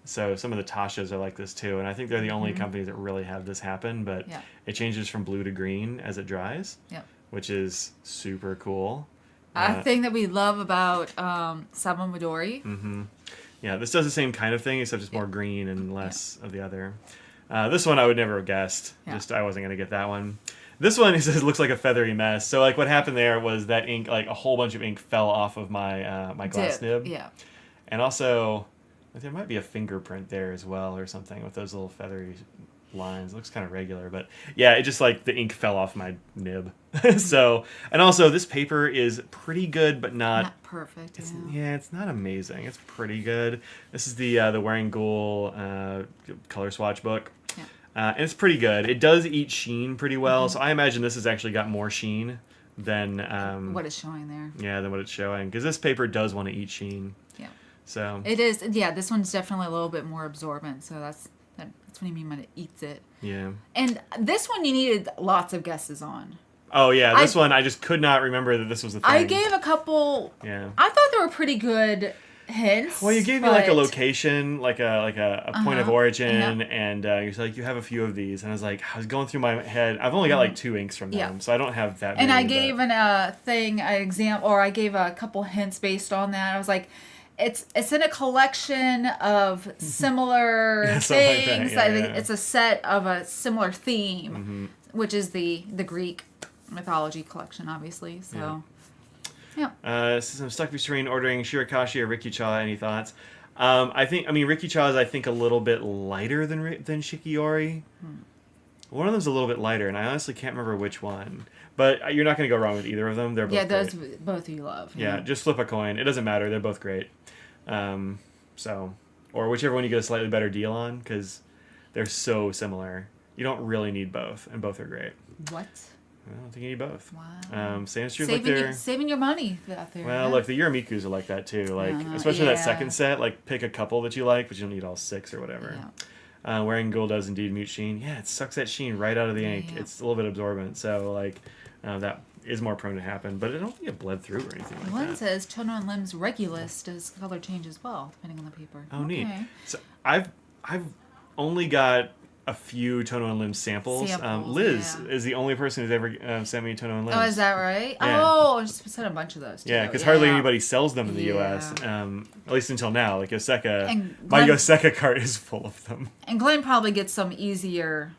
so some of the Tashas are like this too. And I think they're the only companies that really have this happen. But it changes from blue to green as it dries, which is super cool. A thing that we love about Sama Midori. Mm-hmm. Yeah, this does the same kind of thing, except it's more green and less of the other. This one I would never have guessed. Just I wasn't going to get that one. This one, he says, looks like a feathery mess. So like what happened there was that ink, like a whole bunch of ink fell off of my my glass nib. Yeah. And also, there might be a fingerprint there as well or something with those little feathery lines. It looks kind of regular, but yeah, it just like the ink fell off my nib. So, and also this paper is pretty good, but not perfect. It's not amazing. It's pretty good. This is the Wearing Ghoul color swatch book, and it's pretty good. It does eat sheen pretty well, so I imagine this has actually got more sheen than what is showing there. Yeah, than what it's showing, because this paper does want to eat sheen. Yeah. So it is. Yeah, this one's definitely a little bit more absorbent. So that's what you mean when it eats it. Yeah. And this one you needed lots of guesses on. Oh yeah, this one I just could not remember that this was the thing. I gave a couple. Yeah. I thought they were pretty good hints. Well, you gave me like a location, like a point of origin, and you're like, you have a few of these, and I was going through my head. I've only got like 2 inks from them, so I don't have that many. And I gave I gave a couple hints based on that. I was like, it's in a collection of similar things. Like it's a set of a similar theme, which is the Greek mythology collection, obviously. So, so I'm stuck between ordering Shirakashi or Rikicha. Any thoughts? Rikicha is I think a little bit lighter than Shikiori. One of them's a little bit lighter, and I honestly can't remember which one. But you're not going to go wrong with either of them. They're both those great. Both you love. Yeah, just flip a coin. It doesn't matter. They're both great. Or whichever one you get a slightly better deal on, because they're so similar. you don't really need both, and both are great. What? I don't think you need both. Wow. Same is true like their... Saving your money out there. Well, look, the Yuramikus are like that too. Like, especially that second set, like, pick a couple that you like, but you don't need all 6 or whatever. Yeah. Wearing Gold does indeed mute sheen. Yeah, it sucks that sheen right out of the ink. It's a little bit absorbent, so, like, that is more prone to happen, but I don't think it bled through or anything like that. One says Toner and Limbs Regulus does color change as well, depending on the paper. Oh, neat. So I've only got a few Tono and Limbs samples. Liz is the only person who's ever sent me Tono and Limbs. Oh, is that right? Yeah. Oh, I just sent a bunch of those too. Yeah, because hardly anybody sells them in the U.S., at least until now. Like, my Yoseka cart is full of them. And Glenn probably gets some easier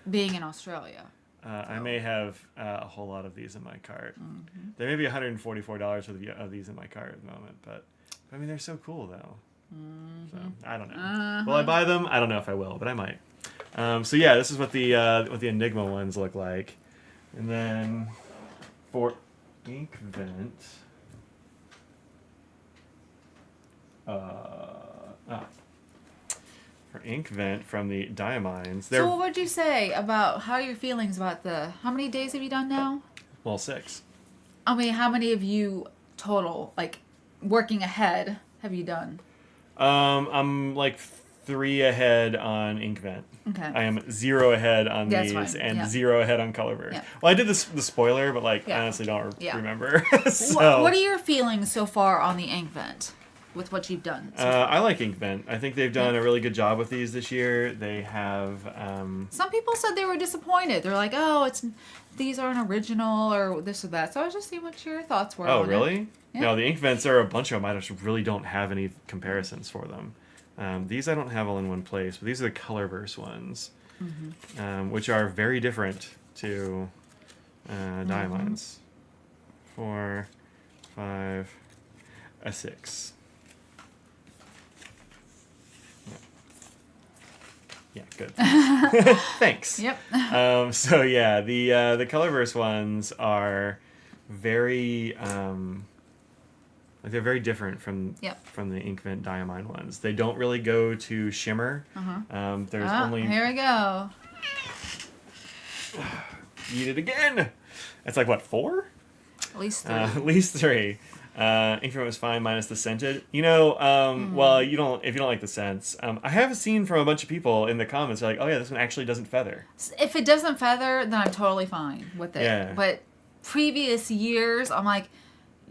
being in Australia. I may have a whole lot of these in my cart. Mm-hmm. There may be $144 of these in my cart at the moment, but I mean, they're so cool though. Mm-hmm. So I don't know. Will I buy them? I don't know if I will, but I might. So yeah, this is what the Enigma ones look like, and then for Inkvent, for Inkvent from the Diamines. So what would you say about how are your feelings about how many days have you done now? Well, 6. I mean, how many of you total, like, working ahead, have you done? I'm like 3 ahead on Inkvent. Okay. I am 0 ahead on these and 0 ahead on Colorverse. Yeah. Well, I did the spoiler, but like I honestly don't remember. So, what are your feelings so far on the Inkvent with what you've done? So I like Inkvent. I think they've done a really good job with these this year. They have. Some people said they were disappointed. They're like, "Oh, these aren't original or this or that." So I was just seeing what your thoughts were. Oh, really? Yeah. No, the Inkvents are a bunch of them. I just really don't have any comparisons for them. These I don't have all in one place, but these are the Colorverse ones, which are very different to Diamines. 4, 5, a 6. Yeah, good. Thanks. Yep. So yeah, the Colorverse ones are very they're very different from the Inkvent Diamine ones. They don't really go to shimmer. There's only here we go. Eat it again. It's like what, 4? At least 3. At least 3. Inkvent was fine minus the scented. You know, well, if you don't like the scents, I have seen from a bunch of people in the comments like, oh yeah, this one actually doesn't feather. If it doesn't feather, then I'm totally fine with it. Yeah. But previous years, I'm like,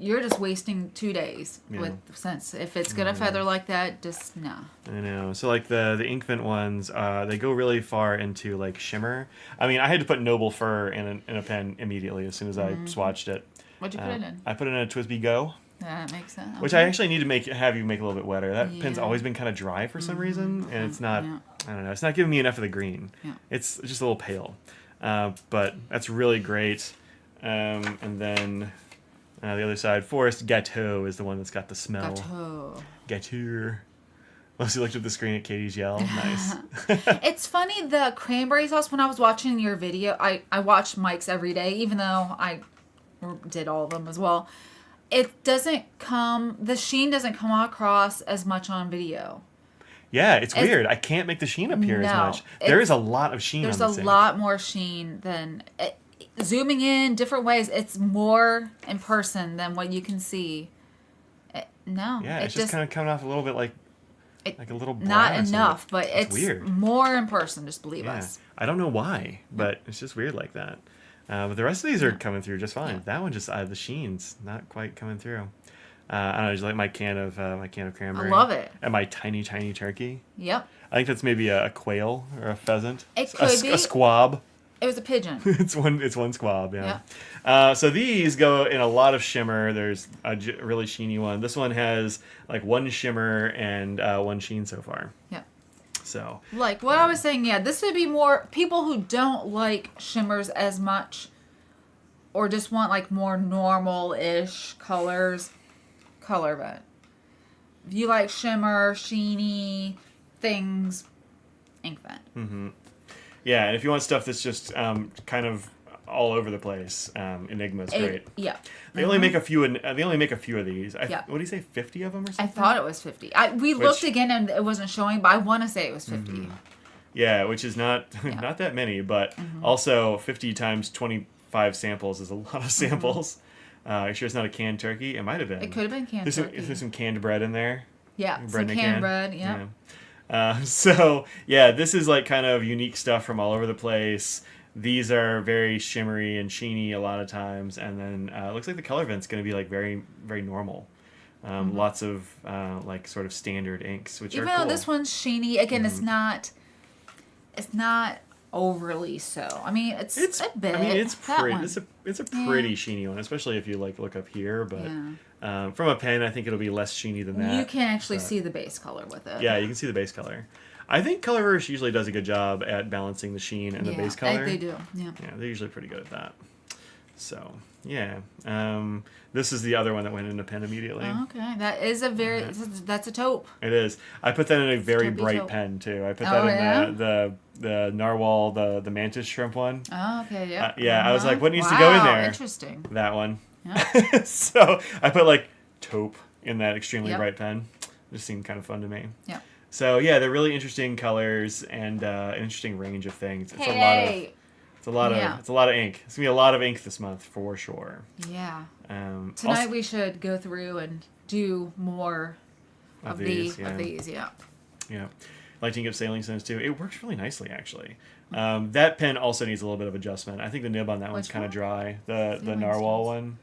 you're just wasting 2 days with scents. If it's gonna feather like that, just no. I know. So like the Inkvent ones, they go really far into like shimmer. I mean, I had to put Noble Fur in a pen immediately as soon as I swatched it. What'd you put it in? I put it in a Twisby Go. That makes sense. Okay. Which I actually need to have you make a little bit wetter. That pen's always been kind of dry for some reason, and it's not. I don't know. It's not giving me enough of the green. Yeah. It's just a little pale, but that's really great. And then the other side, Forest Gâteau is the one that's got the smell. Gâteau. Lucy looked at the screen at Katie's yell. Nice. It's funny, the cranberry sauce. When I was watching your video, I watched Mike's every day, even though I did all of them as well. It doesn't the sheen doesn't come across as much on video. Yeah, it's weird. I can't make the sheen appear as much. There is a lot of sheen on this thing. There's a lot more sheen than... zooming in different ways, it's more in person than what you can see. Yeah, it's just kind of coming off a little bit like a little brown. Not enough, but it's weird. More in person, just believe us. I don't know why, but it's just weird like that. But the rest of these are coming through just fine. That one just the sheen's not quite coming through. I don't know, just like my can of cranberry. I love it. And my tiny turkey. Yep. I think that's maybe a quail or a pheasant. It could be a squab. It was a pigeon. it's one squab, yeah. So these go in a lot of shimmer. There's a really sheeny one. This one has like 1 shimmer and 1 sheen so far. Yeah. So. Like what I was saying, this would be more people who don't like shimmers as much, or just want like more normal-ish colors. Colorvent. If you like shimmer, sheeny things, Inkvent. Mm-hmm. Yeah, and if you want stuff that's just kind of all over the place, Enigma's great. Yeah. They only make a few. They only make a few of these. What do you say? 50 of them or something? I thought it was 50. We looked again and it wasn't showing, but I want to say it was 50. Yeah, which is not not that many, but also 50 times 25 samples is a lot of samples. You sure it's not a canned turkey? It might have been. It could have been canned turkey. There's some canned bread in there. Yeah, some canned bread. Yeah. So yeah, this is like kind of unique stuff from all over the place. These are very shimmery and sheeny a lot of times, and then it looks like the color vent's going to be like very very normal. Lots of like sort of standard inks, which even are cool. though this one's sheeny, again, it's not overly so. I mean, it's a bit. I mean, it's pretty. One. It's a pretty sheeny one, especially if you like look up here. But from a pen, I think it'll be less sheeny than that. You can actually see the base color with it. Yeah, you can see the base color. I think Colorverse usually does a good job at balancing the sheen and the base color. They do. Yeah. Yeah, they're usually pretty good at that. So yeah, this is the other one that went into pen immediately. Oh, okay, that is a very that's a taupe. It is. I put that in a very Taupey bright taupe. pen too. I put that in the Narwhal, the mantis shrimp one. Oh, okay, yeah. Yeah, I was like, what needs to go in there? Interesting. That one. Yeah. So I put like taupe in that extremely Yep. bright pen. It just seemed kind of fun to me. Yeah. So yeah, they're really interesting colors and an interesting range of things. It's Hey. a lot of ink. It's gonna be a lot of ink this month for sure. Yeah. Tonight Also, we should go through and do more of these. Yeah. Yeah, like to ink up sailing stones too. It works really nicely actually. That pen also needs a little bit of adjustment. I think the nib on that one's Which kind of one? dry. The Narwhal one.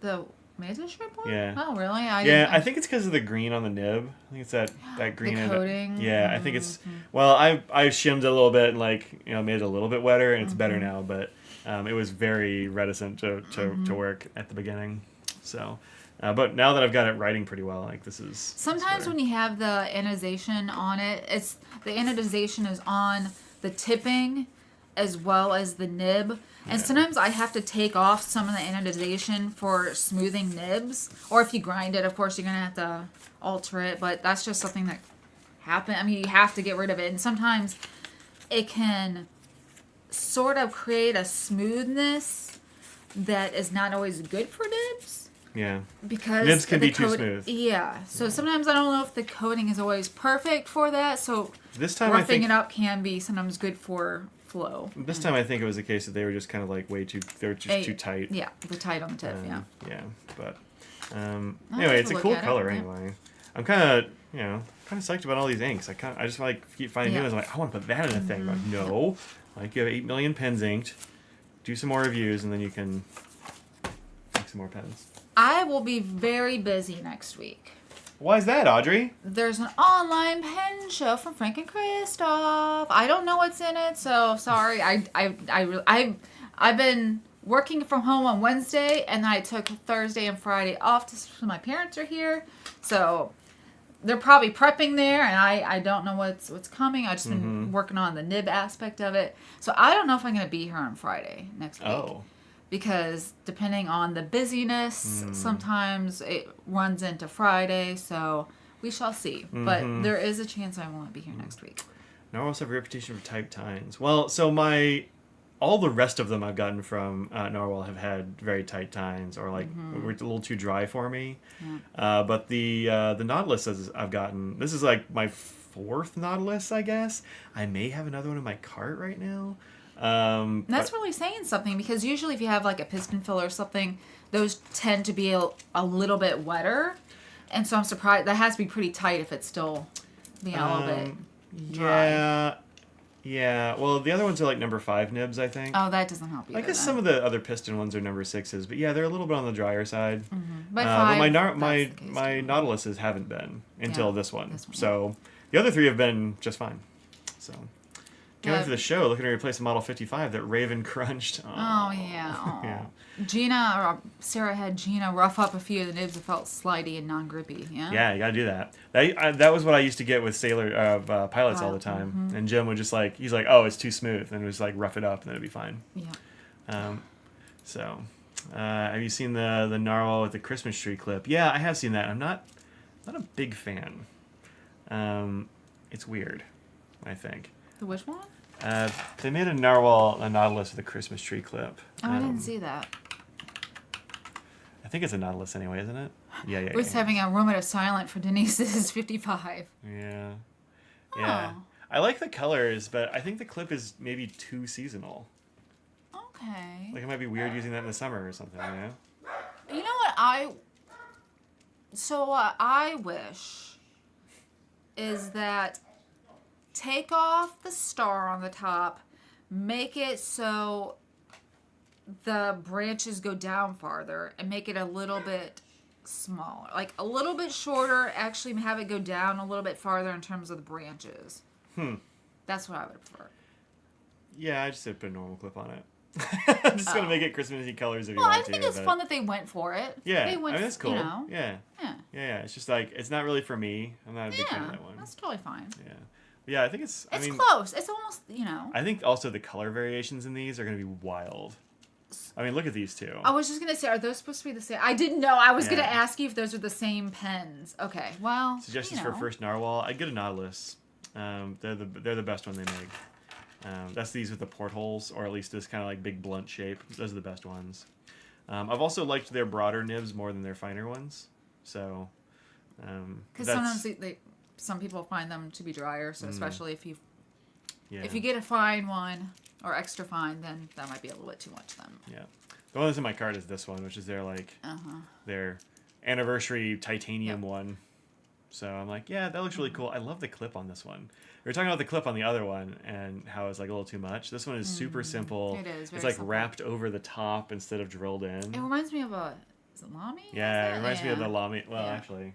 The mantis shrimp one? Yeah. Oh, really? I think it's because of the green on the nib. I think it's that green. The coating. I think it's. Well, I shimmed it a little bit and made it a little bit wetter, and it's better now. But it was very reticent to work at the beginning. So, but now that I've got it writing pretty well, like this is. Sometimes when you have the anodization on it, the anodization is on the tipping as well as the nib. And sometimes I have to take off some of the anodization for smoothing nibs. Or if you grind it, of course, you're going to have to alter it. But that's just something that happens. I mean, you have to get rid of it. And sometimes it can sort of create a smoothness that is not always good for nibs. Yeah. Because nibs can be too smooth. Yeah. So sometimes I don't know if the coating is always perfect for that. So this time roughing it up can be sometimes good for flow. This time I think it was the case that they were just kind of like too tight. Yeah, the tight on the tip, yeah. Yeah, but anyway, it's a cool color anyway. I'm kind of psyched about all these inks. I just keep finding new ones. I'm like, I want to put that in a thing. Like, no, like you have 8 million pens inked. Do some more reviews and then you can make some more pens. I will be very busy next week. Why is that, Audrey? There's an online pen show from Frank and Christoph. I don't know what's in it, so sorry. I've been working from home on Wednesday, and I took Thursday and Friday off so my parents are here. So they're probably prepping there, and I don't know what's coming. I've just been working on the nib aspect of it. So I don't know if I'm going to be here on Friday next week. Oh. Because depending on the busyness, sometimes it runs into Friday, so we shall see. But there is a chance I won't be here next week. Narwhals have a reputation for tight tines. Well, so all the rest of them I've gotten from Narwhal have had very tight tines or were a little too dry for me. Yeah. But the Nautilus I've gotten, this is like my 4th Nautilus, I guess. I may have another one in my cart right now. That's really saying something because usually if you have like a piston filler or something, those tend to be a little bit wetter. And so I'm surprised. That has to be pretty tight if it's still being a little bit dry. Yeah. Well, the other ones are like number 5 nibs, I think. Oh, that doesn't help either. I guess some of the other piston ones are number 6s, but yeah, they're a little bit on the drier side. But my Nautiluses haven't been until this one. So the other 3 have been just fine. So. Can't wait for the show. Looking to replace a Model 55 that Raven crunched. Oh yeah. Yeah. Sarah had Gina rough up a few of the nibs that felt slidey and non-grippy. Yeah. Yeah, you gotta do that. That was what I used to get with pilots all the time. And Jim would just he's like, oh, it's too smooth, and it was like rough it up, and then it'd be fine. Yeah. Have you seen the Narwhal with the Christmas tree clip? Yeah, I have seen that. I'm not a big fan. It's weird, I think. The which one? They made a Nautilus with a Christmas tree clip. Oh, I didn't see that. I think it's a Nautilus anyway, isn't it? Yeah. We're having a moment of silence for Denise's 55. Yeah. Oh. I like the colors, but I think the clip is maybe too seasonal. Okay. Like it might be weird using that in the summer or something, you know? You know what I wish is that take off the star on the top, make it so the branches go down farther, and make it a little bit smaller, like a little bit shorter, actually have it go down a little bit farther in terms of the branches. That's what I would prefer. Yeah, I just said put a normal clip on it. I'm just going to make it Christmassy colors if you want to. I think it's fun that they went for it. Yeah, they went, that's cool. You know, yeah. It's just like, it's not really for me. I'm not a big fan of that one. That's totally fine. Yeah. But yeah, I think it's close. It's almost, you know. I think also the color variations in these are going to be wild. I mean, look at these two. I was just going to say, are those supposed to be the same? I didn't know. I was going to ask you if those are the same pens. Okay, well, suggestions for first Narwhal. I'd get a Nautilus. They're the best one they make. That's these with the portholes, or at least this kind of like big blunt shape. Those are the best ones. I've also liked their broader nibs more than their finer ones. So, because sometimes some people find them to be drier. So especially if you get a fine one or extra fine, then that might be a little bit too much. Then the one that's in my cart is this one, which is their their anniversary titanium one. So I'm like, yeah, that looks really cool. I love the clip on this one. We were talking about the clip on the other one and how it's like a little too much. This one is super simple. It is. It's like simple. Wrapped over the top instead of drilled in. It reminds me of is it Lamy? Yeah, it reminds me of the Lamy. Well, actually,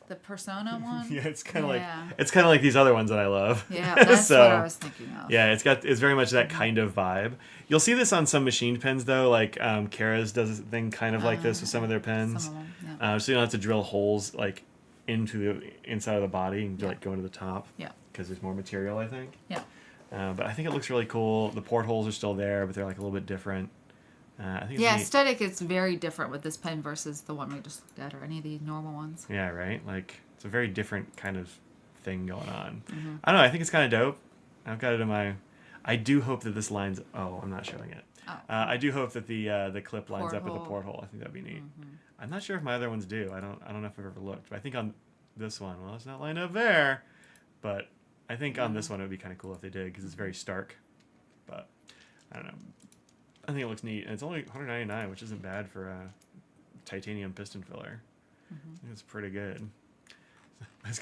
the Persona one. Yeah, it's kind of like these other ones that I love. Yeah, that's what I was thinking of. Yeah, it's very much that kind of vibe. You'll see this on some machined pens though, like Kara's does a thing kind of like this with some of their pens. Some of them, so you don't have to drill holes like into the inside of the body and like go into the top. Yeah. Because there's more material, I think. Yeah. But I think it looks really cool. The portholes are still there, but they're like a little bit different. I think. Aesthetic is very different with this pen versus the one we just looked at, or any of the normal ones. Yeah, right. Like it's a very different kind of thing going on. I don't know. I think it's kind of dope. I've got it in my. I do hope that this lines. Oh, I'm not showing it. Oh. I do hope that the clip lines up with the porthole. I think that'd be neat. I'm not sure if my other ones do. I don't know if I've ever looked, but I think on this one, well, it's not lined up there, but I think on this one it would be kind of cool if they did because it's very stark. But I don't know. I think it looks neat, and it's only $199, which isn't bad for a titanium piston filler. I think it's pretty good. It's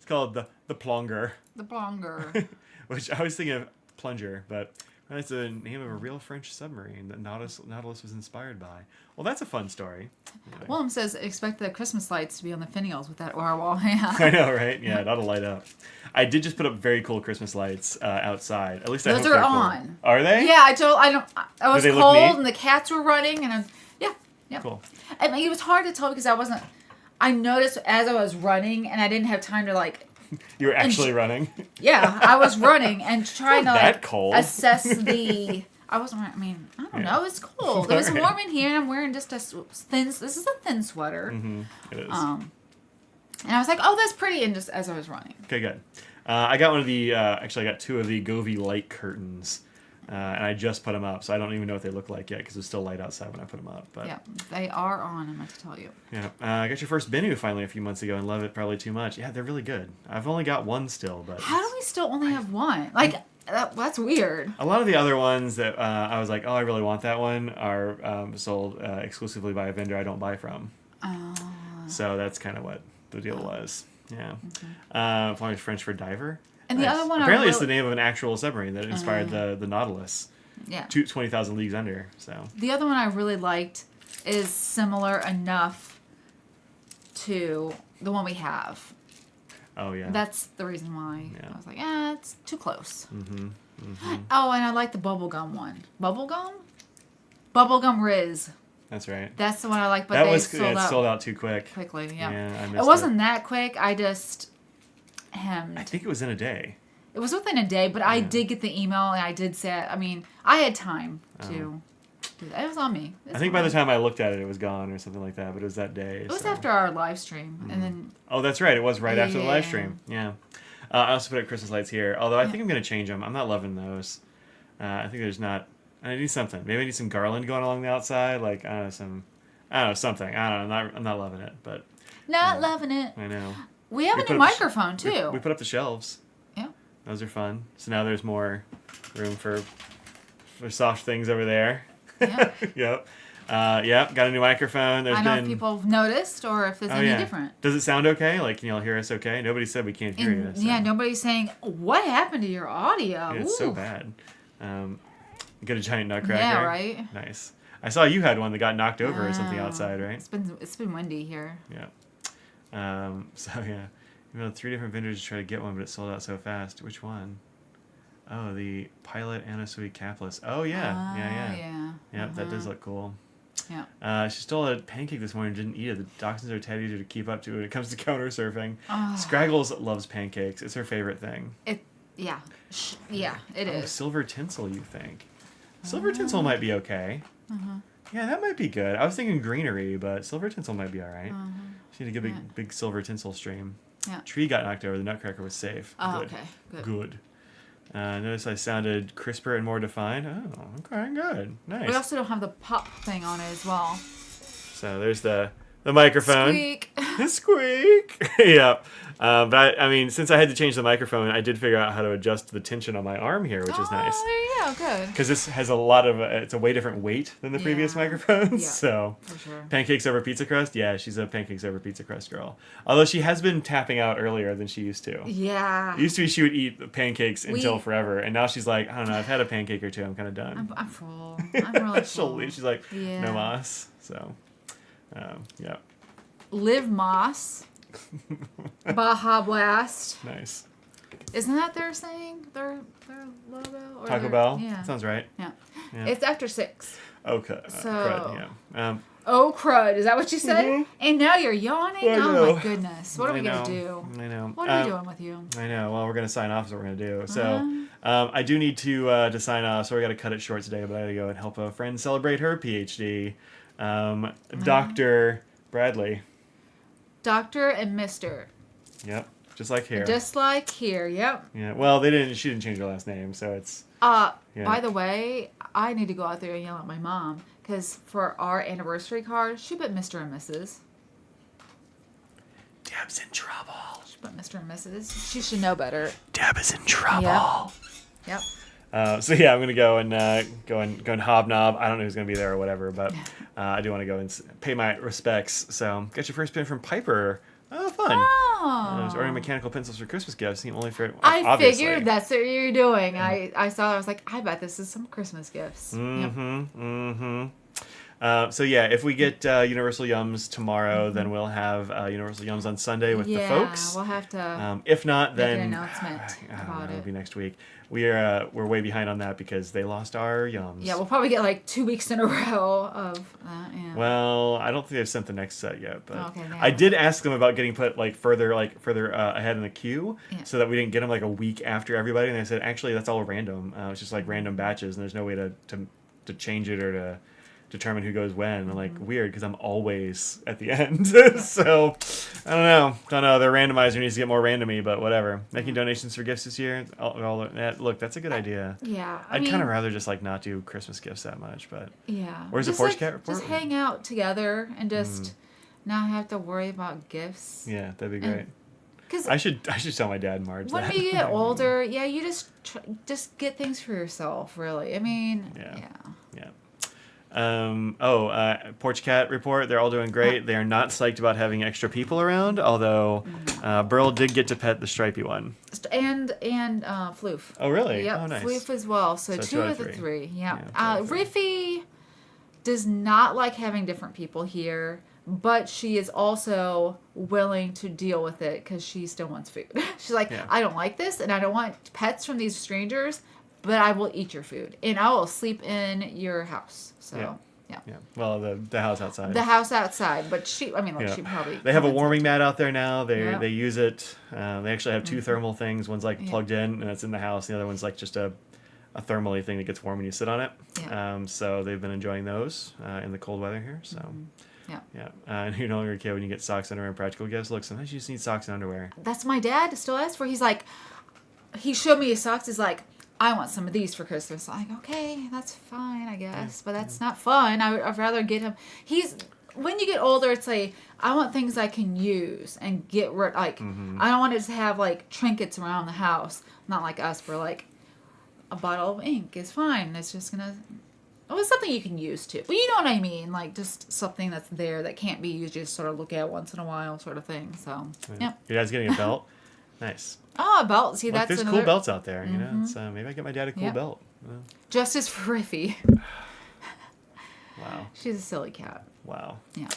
called the Plonger. The Plonger. Which I was thinking of plunger, but that's the name of a real French submarine that Nautilus was inspired by. Well, that's a fun story. Anyway. Willem says, expect the Christmas lights to be on the finials with that Narwhal. Yeah. I know, right? Yeah, that'll light up. I did just put up very cool Christmas lights outside. At least I hope those are on. Cool. Are they? Yeah, I was cold and the cats were running and yeah. Cool. I mean, it was hard to tell because I noticed as I was running and I didn't have time to like. You were actually running? Yeah, I was running and trying to that cold. Assess the. I wasn't. I mean, I don't know. It's cold. It was warm in here, and I'm wearing just a thin. This is a thin sweater. It is. And I was like, "Oh, that's pretty." And just as I was running. Okay, good. I got one of the. Actually, I got two of the Govee light curtains, and I just put them up, so I don't even know what they look like yet because it's still light outside when I put them up. But yeah, they are on. I meant to tell you. Yeah, I got your first Binu finally a few months ago and love it probably too much. Yeah, they're really good. I've only got one still, but how do we still only have one? Like. That's weird. A lot of the other ones that I was like, oh, I really want that one, are sold exclusively by a vendor I don't buy from. So that's kind of what the deal was. Yeah. Probably French for diver. And the other one, apparently, it's the name of an actual submarine that inspired the Nautilus. Yeah. 20,000 Leagues Under. So the other one I really liked is similar enough to the one we have. Oh, yeah. That's the reason why I was like, it's too close. Oh, and I like the bubblegum one. Bubblegum? Bubblegum Riz. That's right. That's the one I like, but sold out too quickly, yeah. I missed it wasn't that quick. I just hemmed. I think it was in a day. It was within a day, but I did get the email, and I did say, I mean, I had time to do that. It was on me. I think by the time I looked at it, it was gone or something like that, but it was that day. It was after our live stream, and then... Oh, that's right. It was right after the live stream. Yeah. I also put up Christmas lights here, although I think I'm going to change them. I'm not loving those. I think there's not... I need something. Maybe I need some garland going along the outside, like, I don't know, something. I don't know. I'm not loving it, but... Not loving it. I know. We have a new microphone, too. We put up the shelves. Yeah. Those are fun. So now there's more room for soft things over there. Yeah. Yep. Got a new microphone. I don't know if people have noticed or if it's any different. Does it sound okay? Like, can y'all hear us okay? Nobody said we can't hear you. So. Yeah, nobody's saying, what happened to your audio? Yeah, it's so bad. Get a giant nutcracker. Yeah, right? Nice. I saw you had one that got knocked over or something outside, right? It's been windy here. Yeah. You know, 3 different vendors to try to get one, but it sold out so fast. Which one? Oh, the Pilot Anasui capless. Oh, yeah. Yep, that does look cool. Yeah. She stole a pancake this morning and didn't eat it. The dachshunds are tad easier to keep up to when it comes to counter surfing. Scraggles loves pancakes. It's her favorite thing. It is. Silver tinsel, you think? Silver tinsel might be okay. Yeah, that might be good. I was thinking greenery, but silver tinsel might be all right. She need to get a big silver tinsel stream. Yeah. Tree got knocked over. The nutcracker was safe. Oh, Good. okay. Good. Notice I sounded crisper and more defined. Oh, okay, good. Nice. We also don't have the pop thing on it as well. So there's the microphone. Squeak. Squeak. Yeah. But I mean, since I had to change the microphone, I did figure out how to adjust the tension on my arm here, which is nice. Oh, there you go. Good. Because this has a lot of, it's a way different weight than the previous microphones. Yeah, so, for sure. Pancakes over pizza crust? Yeah, she's a pancakes over pizza crust girl. Although she has been tapping out earlier than she used to. Yeah. It used to be she would eat pancakes until forever. And now she's like, I don't know, I've had a pancake or two. I'm kind of done. I'm full. I'm really full. She's like, no mas. So, yeah. Live Moss. Baja Blast. Nice. Isn't that their saying? Their logo? Or Taco Bell? Yeah. Sounds right. Yeah. Yeah. It's after 6. Okay. So. Crud, yeah. Oh, crud. Is that what you said? Mhm. And now you're yawning? I Oh, know. my goodness. What are we going to do? I know. What are we doing with you? I know. Well, we're going to sign off is what we're going to do. So I do need to sign off, so we got to cut it short today, but I got to go and help a friend celebrate her PhD. Dr. Bradley. Doctor and Mr. Yep. Just like here. Just like here. Yep. Yeah. Well, she didn't change her last name, so it's... By the way, I need to go out there and yell at my mom, because for our anniversary card, she put Mr. and Mrs. Deb's in trouble. She put Mr. and Mrs. She should know better. Deb is in trouble. Yep. So yeah, I'm gonna go and hobnob. I don't know who's gonna be there or whatever, but I do want to go and pay my respects. So got your first pin from Piper. Oh, fun! I was ordering mechanical pencils for Christmas gifts. Only for obviously. Figured that's what you're doing. I saw. I was like, I bet this is some Christmas gifts. So yeah, if we get Universal Yums tomorrow, then we'll have Universal Yums on Sunday with the folks. We'll have to. If not, then an announcement about it. It'll be next week. We're way behind on that because they lost our Yums. Yeah, we'll probably get like 2 weeks in a row of that. Yeah. Well, I don't think they've sent the next set yet, but Okay, I did ask them about getting put further ahead in the queue, so that we didn't get them like a week after everybody. And they said actually that's all random. It's just like random batches, and there's no way to change it or to determine who goes when. I'm like, weird, because I'm always at the end. So I don't know. Their randomizer needs to get more randomy, but whatever. Making donations for gifts this year. Look, that's a good idea. Yeah, I'd kind of rather just not do Christmas gifts that much, but yeah. Where's the Porch Cat report? Just hang out together and just not have to worry about gifts. Yeah, that'd be great. Because I should tell my dad and Marge when that. you get older, you just get things for yourself. Really, I mean, yeah. Porch Cat report. They're all doing great. They are not psyched about having extra people around, although Burl did get to pet the stripy one. And Floof. Oh, really? Yep, Oh, nice. Floof as well. So 2 of the 3. Yeah. Yeah, Riffy does not like having different people here, but she is also willing to deal with it because she still wants food. She's like, I don't like this, and I don't want pets from these strangers, but I will eat your food, and I will sleep in your house. So, yeah. Well, the house outside. The house outside, but she probably... They have a warming mat out there now. They use it. They actually have 2 thermal things. One's plugged in, and it's in the house. The other one's just a thermally thing that gets warm when you sit on it. Yeah. So they've been enjoying those in the cold weather here. So... Yeah. And you're no longer a kid when you get socks, underwear, and practical gifts. Look, sometimes you just need socks and underwear. That's my dad still asks for. He's like, he showed me his socks. He's like, I want some of these for Christmas. I'm like, okay, that's fine, I guess. But that's not fun. I'd rather get him. when you get older, it's like, I want things I can use and get rid. Like, I don't want to just have like trinkets around the house. Not like us, where like a bottle of ink is fine. It's just gonna. Oh, it's something you can use too. Well, you know what I mean. Like just something that's there that can't be used. Just sort of look at once in a while, sort of thing. So, yeah. You guys getting a belt? Nice. Oh, a belt. See, Look, that's there's another... cool belts out there. You know, it's, maybe I get my dad a cool belt. Justice for Riffy. Wow. She's a silly cat. Wow. Yeah.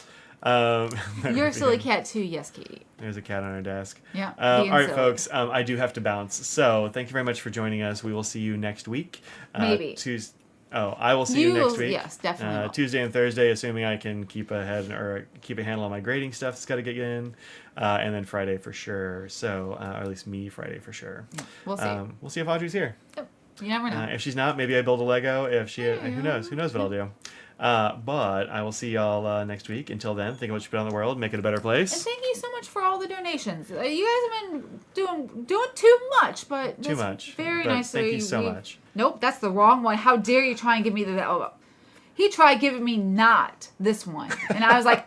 You're a silly cat too, yes, Katie. There's a cat on our desk. Yeah. All right, silly. folks. I do have to bounce. So thank you very much for joining us. We will see you next week. Maybe. I will see you next week. Yes, definitely. Tuesday and Thursday, assuming I can keep a handle on my grading stuff that's got to get in, and then Friday for sure. So, or at least me Friday for sure. Yeah, we'll see. We'll see if Audrey's here. Yep. You never know. If she's not, maybe I build a Lego. If she, who knows? Who knows what I'll do? But I will see y'all next week. Until then, think of what you put on the world, make it a better place. And thank you so much for all the donations. You guys have been doing too much, but Too much. Very But nice. thank you so much. Nope, that's the wrong one. How dare you try and give me the... Oh, he tried giving me not this one. And I was like,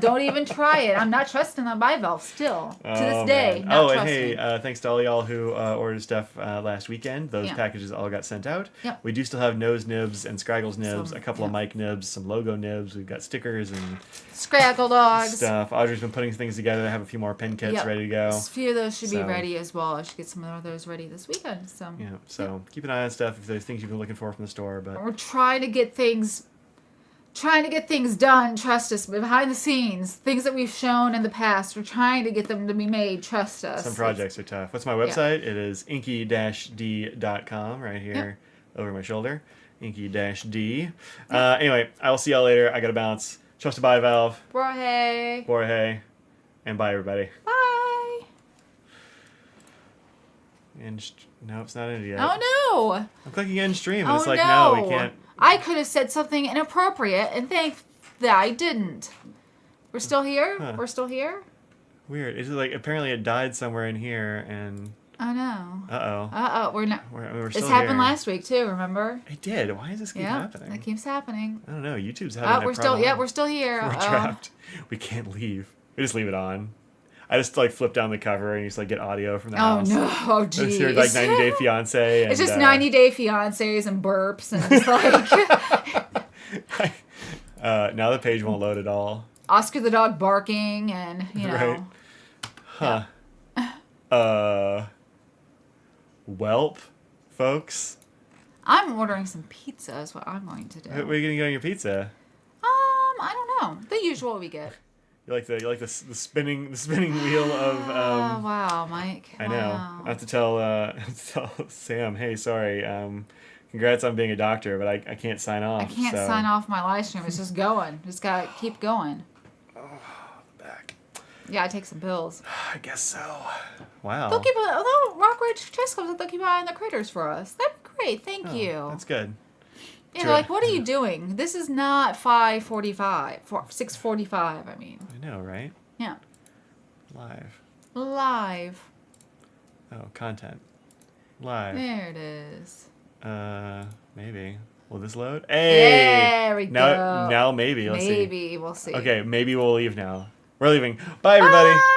don't even try it. I'm not trusting the bivalve still. To this day, not and trusting. hey, thanks to all y'all who ordered stuff last weekend. Those packages all got sent out. Yep. We do still have nose nibs and Scraggles nibs, a couple of Mike nibs, some logo nibs. We've got stickers and Scraggle dogs. stuff. Audrey's been putting things together. I have a few more pen kits ready to go. A few of those should be So- ready as well. I should get some of those ready this weekend. So Yeah, so keep an eye on stuff if there's things you've been looking for from the store. But we're trying to get things done. Trust us. Behind the scenes, things that we've shown in the past, we're trying to get them to be made. Trust us. some projects are tough. What's my website? It is inky-d.com right here over my shoulder. Inky-d. Anyway, I will see y'all later. I gotta bounce. Trust a bivalve. Borhe. And bye, everybody. Bye. And no, it's not ended yet. Oh no. I'm clicking end stream, and Oh it's like, no. no, we can't. I could have said something inappropriate, and thank that I didn't. We're still here. Huh. We're still here. Weird. It's like apparently it died somewhere in here, and I know. We're not. we're still This happened here. last week too. Remember? It did. Why does this keep happening? It keeps happening. I don't know. YouTube's having that We're problem. still. Yeah, we're still here. We're trapped. We can't leave. We just leave it on. I just like flip down the cover and you just like get audio from the house. Oh no! Oh I just geez. hear like 90 Day Fiance. And, It's just 90 Day Fiancés and burps and it's like now the page won't load at all. Oscar the dog barking and you know. Right. Huh. Whelp, folks. I'm ordering some pizza. Is what I'm going to do. What are you gonna get on your pizza? I don't know. The usual we get. You like the spinning wheel of. Oh wow, Mike. I know. Wow. I have to tell Sam. Hey, sorry. Congrats on being a doctor, but I can't sign off. I can't sign off my live stream. It's just going. Just gotta keep going. Oh, the back. Yeah, I take some pills. I guess so. Wow. They'll keep although Rock Ridge Chess Club, they'll keep buying the critters for us. That'd be great. Thank you. That's good. Yeah, they're like, what are you doing? This is not 5:45. 6:45. I mean. I know, right? Yeah. Live. Live. Oh, content. Live. There it is. Maybe. Will this load? Hey! There we go. Now maybe. Let's see. Maybe. We'll see. Okay, maybe we'll leave now. We're leaving. Bye, everybody. Bye.